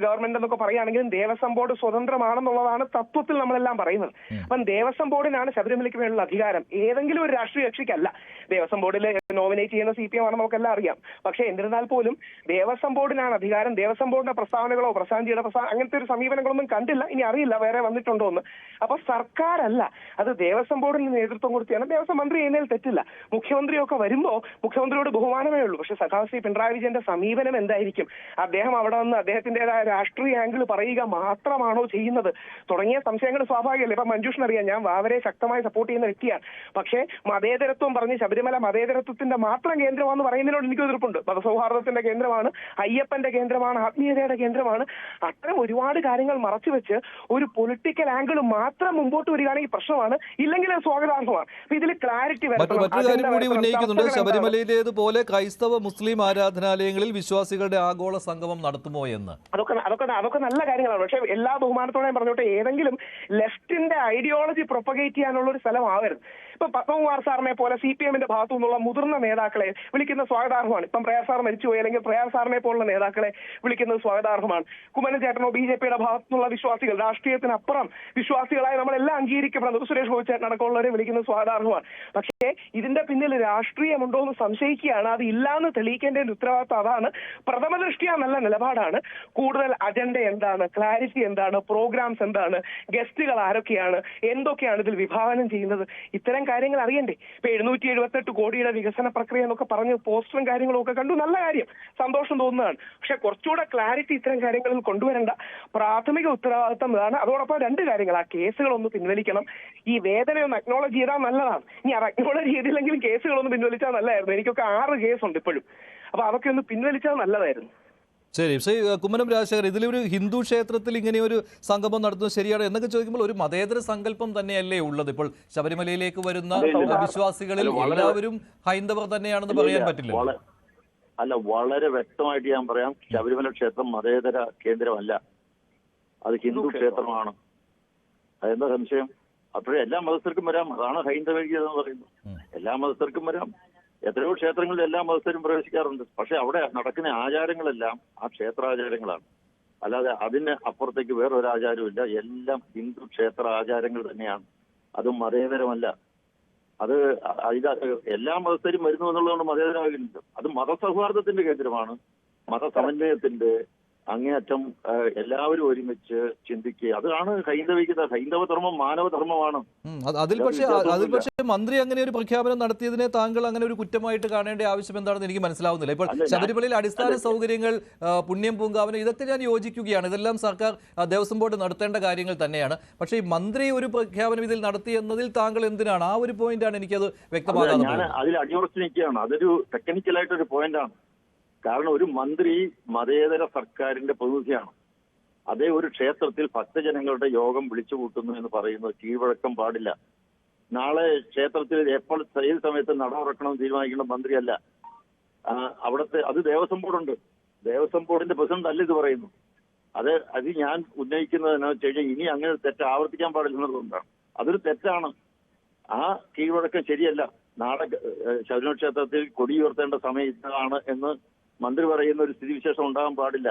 ഗവൺമെന്റ് എന്നൊക്കെ പറയുകയാണെങ്കിലും ദേവസ്വം ബോർഡ് സ്വതന്ത്രമാണെന്നുള്ളതാണ് തത്വത്തിൽ നമ്മളെല്ലാം പറയുന്നത്. അപ്പം ദേവസ്വം ബോർഡിനാണ് ശബരിമലയ്ക്ക് മേലുള്ള അധികാരം, ഏതെങ്കിലും ഒരു രാഷ്ട്രീയ കക്ഷിക്കല്ല. ദേവസ്വം ബോർഡിൽ നോമിനേറ്റ് ചെയ്യുന്ന CPM ആണെന്ന് നമുക്കെല്ലാം അറിയാം. പക്ഷേ എന്നിരുന്നാൽ പോലും ദേവസ്വം ബോർഡിനാണ് അധികാരം. ദേവസ്വം ബോർഡിന്റെ പ്രസ്താവനകളോ പ്രശാന്തിയുടെ അങ്ങനത്തെ ഒരു സമീപനങ്ങളൊന്നും കണ്ടില്ല. ഇനി അറിയില്ല വേറെ വന്നിട്ടുണ്ടോ എന്ന്. അപ്പൊ സർക്കാരല്ല, അത് ദേവസ്വം ബോർഡിന് നേതൃത്വം കൊടുത്തിയാണ്. ദേവസ്വം മന്ത്രി ചെയ്യുന്നതിൽ തെറ്റില്ല. മുഖ്യമന്ത്രിയൊക്കെ വരുമ്പോൾ മുഖ്യമന്ത്രിയോട് ബഹുമാനമേ ഉള്ളൂ. പക്ഷെ സഖാവ് ശ്രീ പിണറായി വിജയന്റെ സമീപനം എന്തായിരിക്കും? അദ്ദേഹം അവിടെ വന്ന് അദ്ദേഹത്തിന്റേതായ രാഷ്ട്രീയ ആംഗിൾ പറയുക മാത്രമാണോ ചെയ്യുന്നത് തുടങ്ങിയ സംശയങ്ങൾ സ്വാഭാവികമല്ലേ. ഇപ്പൊ മഞ്ജുഷിനറിയാം, ഞാൻ വാവരെ ശക്തമായി സപ്പോർട്ട് ചെയ്യുന്ന വ്യക്തിയാണ്. പക്ഷേ മതേതരത്വം പറഞ്ഞ് ശബരിമല മതേതരത്വത്തിന്റെ മാത്രം കേന്ദ്രമാണെന്ന് പറയുന്നതിനോട് എനിക്ക് എതിർപ്പുണ്ട്. മതസൗഹാർദ്ദത്തിന്റെ കേന്ദ്രമാണ്, അയ്യപ്പന്റെ കേന്ദ്രമാണ്, ആത്മീയതയുടെ കേന്ദ്രമാണ്. അത്തരം ഒരുപാട് കാര്യങ്ങൾ മറച്ചുവെച്ച് ഒരു പൊളിറ്റിക്കൽ ആംഗിൾ മാത്രം മുമ്പോട്ട് വരികയാണെങ്കിൽ പ്രശ്നമാണ്, ഇല്ലെങ്കിൽ അത് സ്വാഗതാർഹമാണ്. ഇതിൽ ക്ലാരിറ്റി മറ്റൊരു കാര്യം കൂടി ഉന്നയിക്കുന്നുണ്ട്. ശബരിമലയിലേതുപോലെ ക്രൈസ്തവ മുസ്ലിം ആരാധനാലയങ്ങളിൽ വിശ്വാസികളുടെ ആഗോള സംഗമം നടത്തുമോ എന്ന്. അതൊക്കെ നല്ല കാര്യങ്ങളാണ്. പക്ഷെ എല്ലാ ബഹുമാനത്തോടെയും പറഞ്ഞോട്ടെ, ഏതെങ്കിലും ലെഫ്റ്റിന്റെ ഐഡിയോളജി പ്രൊപ്പഗേറ്റ് ചെയ്യാനുള്ള ഒരു സ്ഥലമാവരുത്. ഇപ്പൊ പത്മകുമാർ സാറിനെ പോലെ CPMന്റെ ഭാഗത്തു നിന്നുള്ള മുതിർന്ന നേതാക്കളെ വിളിക്കുന്ന സ്വാഗതാർഹമാണ്. ഇപ്പം പ്രയാർ സാർ മരിച്ചുപോയി, അല്ലെങ്കിൽ പ്രയാർ സാറിനെ പോലുള്ള നേതാക്കളെ വിളിക്കുന്നത് സ്വാഗതാർഹമാണ്. കുമ്മനം ചേട്ടനോ BJPയുടെ ഭാഗത്തു നിന്നുള്ള വിശ്വാസികൾ, രാഷ്ട്രീയത്തിനപ്പുറം വിശ്വാസികളായി നമ്മളെല്ലാം അംഗീകരിക്കപ്പെടുന്നത് സുരേഷ് ഗോപി ചേട്ടൻ അടക്കമുള്ളവരെ വിളിക്കുന്നത് സ്വാഗതാർഹമാണ്. പക്ഷേ ഇതിന്റെ പിന്നിൽ രാഷ്ട്രീയമുണ്ടോ എന്ന് സംശയിക്കുകയാണ്. അത് ഇല്ലാന്ന് തെളിയിക്കേണ്ട ഉത്തരവാദിത്വം അതാണ്. പ്രഥമ ദൃഷ്ടിയ നല്ല നിലപാടാണ്. കൂടുതൽ അജണ്ട എന്താണ്, ക്ലാരിറ്റി എന്താണ്, പ്രോഗ്രാംസ് എന്താണ്, ഗസ്റ്റുകൾ ആരൊക്കെയാണ്, എന്തൊക്കെയാണ് ഇതിൽ വിഭാവനം ചെയ്യുന്നത്, ഇത്തരം കാര്യങ്ങൾ അറിയണ്ടേ. ഇപ്പൊ 778 കോടിയുടെ വികസന പ്രക്രിയ എന്നൊക്കെ പറഞ്ഞ് പോസ്റ്ററും കാര്യങ്ങളും ഒക്കെ കണ്ടു, നല്ല കാര്യം, സന്തോഷം തോന്നുന്നതാണ്. പക്ഷെ കുറച്ചുകൂടെ ക്ലാരിറ്റി ഇത്തരം കാര്യങ്ങളിൽ കൊണ്ടുവരേണ്ട പ്രാഥമിക ഉത്തരവാദിത്തം ഇതാണ്. അതോടൊപ്പം രണ്ട് കാര്യങ്ങൾ, ആ കേസുകളൊന്ന് പിൻവലിക്കണം. ഈ വേദനയൊന്ന് അക്നോളജ് ചെയ്താൽ നല്ലതാണ്. ഇനി അത് അക്നോളജ് ചെയ്തില്ലെങ്കിൽ കേസുകളൊന്ന് പിൻവലിച്ചാൽ നല്ലതായിരുന്നു. എനിക്കൊക്കെ 6 കേസുണ്ട് ഇപ്പോഴും. അപ്പൊ അതൊക്കെ ഒന്ന് പിൻവലിച്ചാൽ നല്ലതായിരുന്നു. ശരി, ശ്രീ കുമ്മനം രാജശേഖർ, ഇതിലൊരു ഹിന്ദു ക്ഷേത്രത്തിൽ ഇങ്ങനെ ഒരു സംഗമം നടത്തുന്നത് ശരിയാണ് എന്നൊക്കെ ചോദിക്കുമ്പോൾ ഒരു മതേതര സങ്കല്പം തന്നെയല്ലേ ഉള്ളത്? ഇപ്പോൾ ശബരിമലയിലേക്ക് വരുന്ന വിശ്വാസികളിൽ എല്ലാവരും ഹൈന്ദവർ തന്നെയാണെന്ന് പറയാൻ പറ്റില്ല. അല്ല, വളരെ വ്യക്തമായിട്ട് ഞാൻ പറയാം, ശബരിമല ക്ഷേത്രം മതേതര കേന്ദ്രമല്ല, അത് ഹിന്ദു ക്ഷേത്രമാണ്. അതെന്താ സംശയം? അപ്പോഴേ എല്ലാ മതസ്ഥർക്കും വരാം. അതാണ് ഹൈന്ദവീയത എന്ന് പറയുന്നത്. എല്ലാ മതസ്ഥർക്കും വരാം. എത്രയോ ക്ഷേത്രങ്ങളിൽ എല്ലാ മതസ്ഥരും പ്രവേശിക്കാറുണ്ട്. പക്ഷെ അവിടെ നടക്കുന്ന ആചാരങ്ങളെല്ലാം ആ ക്ഷേത്രാചാരങ്ങളാണ്. അല്ലാതെ അതിന് അപ്പുറത്തേക്ക് വേറൊരു ആചാരവും ഇല്ല. എല്ലാം ഹിന്ദു ക്ഷേത്ര ആചാരങ്ങൾ തന്നെയാണ്. അതും മതേതരമല്ല. അത് എല്ലാ മതസ്ഥരും വരുന്നു എന്നുള്ളതാണ് മതേതരമാകുന്നത്. അത് മതസൗഹാർദ്ദത്തിന്റെ കേന്ദ്രമാണ്, മതസമന്വയത്തിന്റെ അങ്ങേയറ്റം എല്ലാവരും ഒരുമിച്ച് ചിന്തിക്കുക. അതാണ് ഹൈന്ദവികത. ഹൈന്ദവ ധർമ്മം മാനവധർമ്മമാണ്. അതിൽ പക്ഷേ മന്ത്രി അങ്ങനെ ഒരു പ്രഖ്യാപനം നടത്തിയതിനെ താങ്കൾ അങ്ങനെ ഒരു കുറ്റമായിട്ട് കാണേണ്ട ആവശ്യം എന്താണെന്ന് എനിക്ക് മനസ്സിലാവുന്നില്ല. ഇപ്പോൾ ശബരിമലയിൽ അടിസ്ഥാന സൗകര്യങ്ങൾ, പുണ്യം പൂങ്കാവനം, ഇതൊക്കെ ഞാൻ യോജിക്കുകയാണ്. ഇതെല്ലാം സർക്കാർ ദേവസ്വം ബോർഡ് നടത്തേണ്ട കാര്യങ്ങൾ തന്നെയാണ്. പക്ഷേ ഈ മന്ത്രി ഒരു പ്രഖ്യാപനം ഇതിൽ നടത്തി എന്നതിൽ താങ്കൾ എന്തിനാണ്? ആ ഒരു പോയിന്റാണ് എനിക്കത് വ്യക്തമാകാതെ. ഞാൻ അതിൽ അടിയുറച്ചു നിൽക്കുകയാണ്. അതൊരു ടെക്നിക്കലായിട്ടൊരു പോയിന്റാണ്. കാരണം ഒരു മന്ത്രി മതേതര സർക്കാരിന്റെ പ്രതിനിധിയാണ്. അതേ ഒരു ക്ഷേത്രത്തിൽ ഭക്തജനങ്ങളുടെ യോഗം വിളിച്ചു കൂട്ടുന്നു എന്ന് പറയുന്നത് കീഴ്വഴക്കം പാടില്ല. നാളെ ക്ഷേത്രത്തിൽ എപ്പോൾ ഏത് സമയത്ത് നട തുറക്കണം തീരുമാനിക്കേണ്ട മന്ത്രിയല്ല. അവിടുത്തെ അത് ദേവസ്വം ബോർഡുണ്ട്. ദേവസ്വം ബോർഡിന്റെ പ്രസിഡന്റ് അല്ല ഇത് പറയുന്നു. അത് ഞാൻ ഉന്നയിക്കുന്നത് എന്താണെന്ന് വെച്ച് കഴിഞ്ഞാൽ ഇനി അങ്ങനെ തെറ്റ് ആവർത്തിക്കാൻ പാടില്ലെന്നതുകൊണ്ടാണ്. അതൊരു തെറ്റാണ്. ആ കീഴ്വഴക്കം ശരിയല്ല. നാളെ ശബരിമല ക്ഷേത്രത്തിൽ കൊടിയുയർത്തേണ്ട സമയം ഇതാണ് എന്ന് മന്ത്രി പറയുന്ന ഒരു സ്ഥിതിവിശേഷം ഉണ്ടാകാൻ പാടില്ല.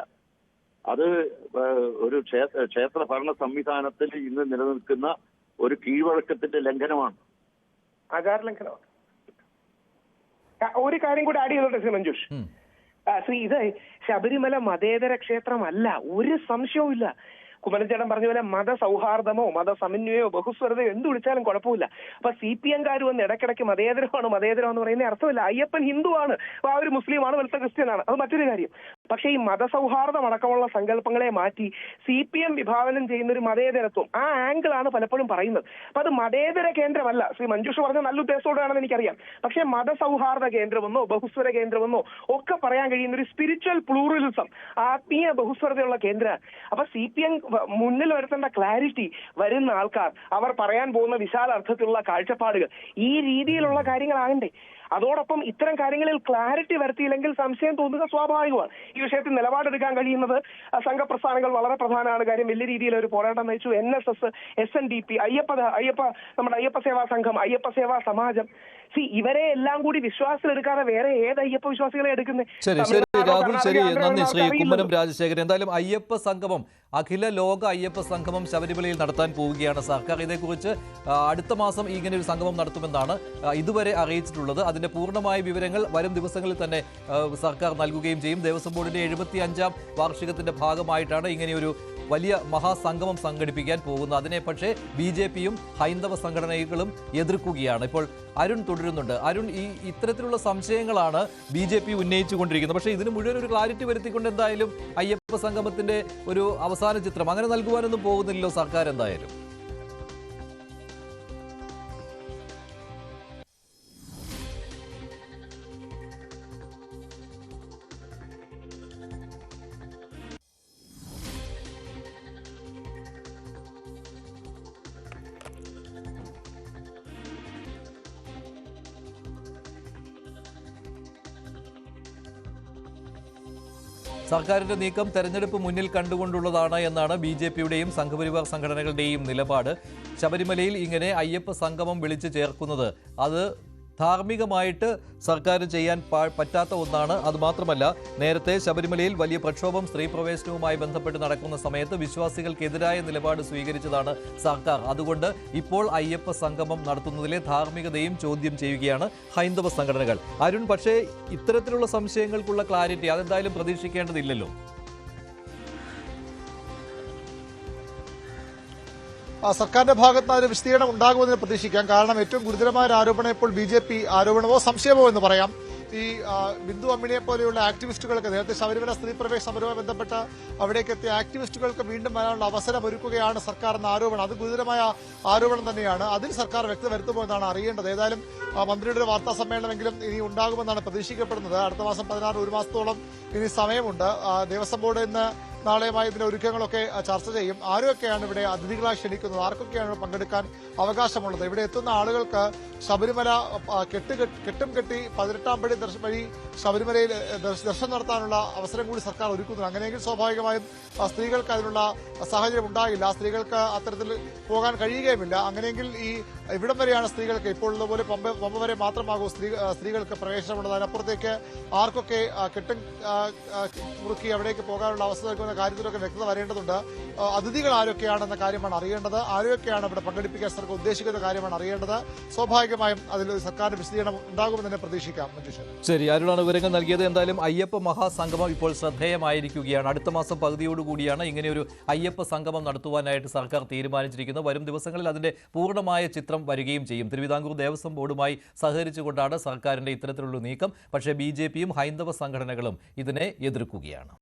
അത് ഒരു ക്ഷേത്ര ഭരണ സംവിധാനത്തിൽ ഇന്ന് നിലനിൽക്കുന്ന ഒരു കീഴ്വഴക്കത്തിന്റെ ലംഘനമാണ്, ആചാര ലംഘനമാണ്. ഒരു കാര്യം കൂടി ആഡ് ചെയ്തോട്ടെ ശ്രീ മഞ്ജുഷ്. ഇത് ശബരിമല മതേതര ക്ഷേത്രമല്ല, ഒരു സംശയവും ഇല്ല. കുമ്മനച്ചേട്ടൻ പറഞ്ഞ പോലെ മതസൗഹാർദ്ദമോ മതസമന്വയോ ബഹുസ്വരതയോ എന്ത് വിളിച്ചാലും കുഴപ്പമില്ല. അപ്പൊ CPMകാർ വന്ന് ഇടയ്ക്കിടയ്ക്ക് മതേതരമാണ് എന്ന് പറയുന്ന അർത്ഥമില്ല. അയ്യപ്പൻ ഹിന്ദുവാണ്, ആ ഒരു മുസ്ലിമാണ്, വെളുത്ത ക്രിസ്ത്യനാണ്, അത് മറ്റൊരു കാര്യം. പക്ഷേ ഈ മതസൗഹാർദ്ദം അടക്കമുള്ള സങ്കല്പങ്ങളെ മാറ്റി CPM വിഭാവനം ചെയ്യുന്ന ഒരു മതേതരത്വം, ആ ആംഗിളാണ് പലപ്പോഴും പറയുന്നത്. അപ്പൊ അത് മതേതര കേന്ദ്രമല്ല. ശ്രീ മഞ്ജുഷ് പറഞ്ഞ നല്ല ഉദ്ദേശത്തോടെയാണെന്ന് എനിക്കറിയാം. പക്ഷേ മതസൗഹാർദ്ദ കേന്ദ്രമെന്നോ ബഹുസ്വര കേന്ദ്രമെന്നോ ഒക്കെ പറയാൻ കഴിയുന്ന ഒരു സ്പിരിച്വൽ പ്ലൂറലിസം, ആത്മീയ ബഹുസ്വരതയുള്ള കേന്ദ്രമാണ്. അപ്പൊ CPM മുന്നിൽ വരുത്തേണ്ട ക്ലാരിറ്റി, വരുന്ന ആൾക്കാർ അവർ പറയാൻ പോകുന്ന വിശാല അർത്ഥത്തിലുള്ള കാഴ്ചപ്പാടുകൾ, ഈ രീതിയിലുള്ള കാര്യങ്ങളാകണ്ടേ. അതോടൊപ്പം ഇത്തരം കാര്യങ്ങളിൽ ക്ലാരിറ്റി വരുത്തിയില്ലെങ്കിൽ സംശയം തോന്നുക സ്വാഭാവികമാണ്. ഈ വിഷയത്തിൽ നിലപാടെടുക്കാൻ കഴിയുന്നത് സംഘപ്രസ്ഥാനങ്ങൾ വളരെ പ്രധാനമാണ്. കാര്യം വലിയ രീതിയിൽ ഒരു പോരാട്ടം നയിച്ചു. NSS, SNDP, നമ്മുടെ അയ്യപ്പ സേവാ സംഘം, അയ്യപ്പ സേവാ സമാജം. ഇവരെ എല്ലാം കൂടി വിശ്വാസത്തിലെടുക്കാതെ വേറെ ഏത് അയ്യപ്പ വിശ്വാസികളെ എടുക്കുന്നത്? ശരി ശരി രാഹുൽ, ശരി, നന്ദി ശ്രീ കുമ്മനം രാജശേഖരൻ. എന്തായാലും അയ്യപ്പ സംഗമം, അഖില ലോക അയ്യപ്പ സംഗമം ശബരിമലയിൽ നടത്താൻ പോവുകയാണ് സർക്കാർ. ഇതേക്കുറിച്ച് അടുത്ത മാസം ഇങ്ങനെ ഒരു സംഗമം നടത്തുമെന്നാണ് ഇതുവരെ അറിയിച്ചിട്ടുള്ളത്. അതിന്റെ പൂർണ്ണമായ വിവരങ്ങൾ വരും ദിവസങ്ങളിൽ തന്നെ സർക്കാർ നൽകുകയും ചെയ്യും. ദേവസ്വം ബോർഡിന്റെ 75ാം വാർഷികത്തിന്റെ ഭാഗമായിട്ടാണ് ഇങ്ങനെയൊരു വലിയ മഹാസംഗമം സംഘടിപ്പിക്കാൻ പോകുന്നത്. അതിനെ പക്ഷേ BJPയും ഹൈന്ദവ സംഘടനകളും എതിർക്കുകയാണ്. ഇപ്പോൾ അരുൺ തുടരുന്നുണ്ട്. അരുൺ, ഇത്തരത്തിലുള്ള സംശയങ്ങളാണ് BJP ഉന്നയിച്ചുകൊണ്ടിരിക്കുന്നത്. പക്ഷേ ഇതിന് മുഴുവൻ ഒരു ക്ലാരിറ്റി വരുത്തിക്കൊണ്ട് എന്തായാലും അയ്യപ്പ സംഗമത്തിന്റെ ഒരു അവസാന ചിത്രം അങ്ങനെ നൽകുവാനൊന്നും പോകുന്നില്ലല്ലോ സർക്കാർ എന്തായാലും. സർക്കാരിന്റെ നീക്കം തെരഞ്ഞെടുപ്പ് മുന്നിൽ കണ്ടുകൊണ്ടുള്ളതാണ് എന്നാണ് BJPയുടെയും സംഘപരിവാർ സംഘടനകളുടെയും നിലപാട്. ശബരിമലയിൽ ഇങ്ങനെ അയ്യപ്പ സംഗമം വിളിച്ചു ചേർക്കുന്നത് അത് ധാർമ്മികമായിട്ട് സർക്കാർ ചെയ്യാൻ പറ്റാത്ത ഒന്നാണ്. അതുമാത്രമല്ല, നേരത്തെ ശബരിമലയിൽ വലിയ പ്രക്ഷോഭം സ്ത്രീ പ്രവേശനവുമായി ബന്ധപ്പെട്ട് നടക്കുന്ന സമയത്ത് വിശ്വാസികൾക്കെതിരായ നിലപാട് സ്വീകരിച്ചതാണ് സർക്കാർ. അതുകൊണ്ട് ഇപ്പോൾ അയ്യപ്പ സംഗമം നടത്തുന്നതിലെ ധാർമ്മികതയും ചോദ്യം ചെയ്യുകയാണ് ഹൈന്ദവ സംഘടനകൾ. അരുൺ, പക്ഷേ ഇത്തരത്തിലുള്ള സംശയങ്ങൾക്കുള്ള ക്ലാരിറ്റി അതെന്തായാലും പ്രതീക്ഷിക്കേണ്ടതില്ലല്ലോ. സർക്കാരിന്റെ ഭാഗത്ത് നിന്ന് ഒരു വിശദീകരണം ഉണ്ടാകുമെന്ന് പ്രതീക്ഷിക്കാം. കാരണം ഏറ്റവും ഗുരുതരമായ ഒരു ആരോപണം ഇപ്പോൾ BJP ആരോപണമോ സംശയമോ എന്ന് പറയാം. ഈ ബിന്ദു അമ്മിണിയെ പോലെയുള്ള ആക്ടിവിസ്റ്റുകൾക്ക്, നേരത്തെ ശബരിമല സ്ത്രീ പ്രവേശ സമരവുമായി ബന്ധപ്പെട്ട് അവിടേക്ക് എത്തിയ ആക്ടിവിസ്റ്റുകൾക്ക് വീണ്ടും വരാനുള്ള അവസരം ഒരുക്കുകയാണ് സർക്കാർ എന്ന ആരോപണം. അത് ഗുരുതരമായ ആരോപണം തന്നെയാണ്. അതിൽ സർക്കാർ വ്യക്തത വരുത്തുമോ എന്നാണ് അറിയേണ്ടത്. ഏതായാലും മന്ത്രിയുടെ ഒരു വാർത്താ സമ്മേളനമെങ്കിലും ഇനി ഉണ്ടാകുമെന്നാണ് പ്രതീക്ഷിക്കപ്പെടുന്നത്. അടുത്ത മാസം 16, ഒരു മാസത്തോളം ഇനി സമയമുണ്ട്. ദേവസ്വം ബോർഡ് ഇന്ന് നാളെയുമായി ഇതിന്റെ ഒരുക്കങ്ങളൊക്കെ ചർച്ച ചെയ്യും. ആരൊക്കെയാണ് ഇവിടെ അതിഥികളായി ക്ഷണിക്കുന്നത്, ആർക്കൊക്കെയാണ് പങ്കെടുക്കാൻ അവകാശമുള്ളത്, ഇവിടെ എത്തുന്ന ആളുകൾക്ക് ശബരിമല കെട്ടും കെട്ടി 18ാം പടി വഴി ശബരിമലയിൽ ദർശനം നടത്താനുള്ള അവസരം കൂടി സർക്കാർ ഒരുക്കുന്നു. അങ്ങനെയെങ്കിൽ സ്വാഭാവികമായും സ്ത്രീകൾക്ക് അതിനുള്ള സാഹചര്യം ഉണ്ടാകില്ല. സ്ത്രീകൾക്ക് അത്തരത്തിൽ പോകാൻ കഴിയുകയുമില്ല. അങ്ങനെയെങ്കിൽ ഈ ഇവിടം വരെയാണ് സ്ത്രീകൾക്ക് ഇപ്പോൾ ഉള്ളതുപോലെ പമ്പ വരെ മാത്രമാകും സ്ത്രീകൾക്ക് പ്രവേശനമുള്ളത്. അതിനപ്പുറത്തേക്ക് ആർക്കൊക്കെ കെട്ടും മുറുക്കി അവിടേക്ക് പോകാനുള്ള അവസരം നൽകുന്ന കാര്യത്തിലൊക്കെ വ്യക്തത വരേണ്ടതുണ്ട്. അതിഥികൾ ആരൊക്കെയാണെന്ന കാര്യമാണ് അറിയേണ്ടത്. ആരൊക്കെയാണ് ഇവിടെ പങ്കെടുപ്പിക്കാൻ സർക്കാർ ഉദ്ദേശിക്കുന്ന കാര്യമാണ് അറിയേണ്ടത്. സ്വാഭാവികമായും അതിൽ സർക്കാരിന്റെ വിശദീകരണം ഉണ്ടാകുമെന്ന് തന്നെ പ്രതീക്ഷിക്കാം. ശരി, അരുളാണ് വിവരങ്ങൾ നൽകിയത്. എന്തായാലും അയ്യപ്പ മഹാസംഗമം ഇപ്പോൾ ശ്രദ്ധേയമായിരിക്കുകയാണ്. അടുത്ത മാസം പകുതിയോടുകൂടിയാണ് ഇങ്ങനെയൊരു അയ്യപ്പ സംഗമം നടത്തുവാനായിട്ട് സർക്കാർ തീരുമാനിച്ചിരിക്കുന്നത്. വരും ദിവസങ്ങളിൽ അതിന്റെ പൂർണ്ണമായ ചിത്രം വരികയും ചെയ്യും. തിരുവിതാംകൂർ ദേവസ്വം ബോർഡുമായി സഹകരിച്ചുകൊണ്ടാണ് സർക്കാരിന്റെ ഇത്തരത്തിലുള്ള നീക്കം. പക്ഷേ BJPയും ഹൈന്ദവ സംഘടനകളും ഇതിനെ എതിർക്കുകയാണ്.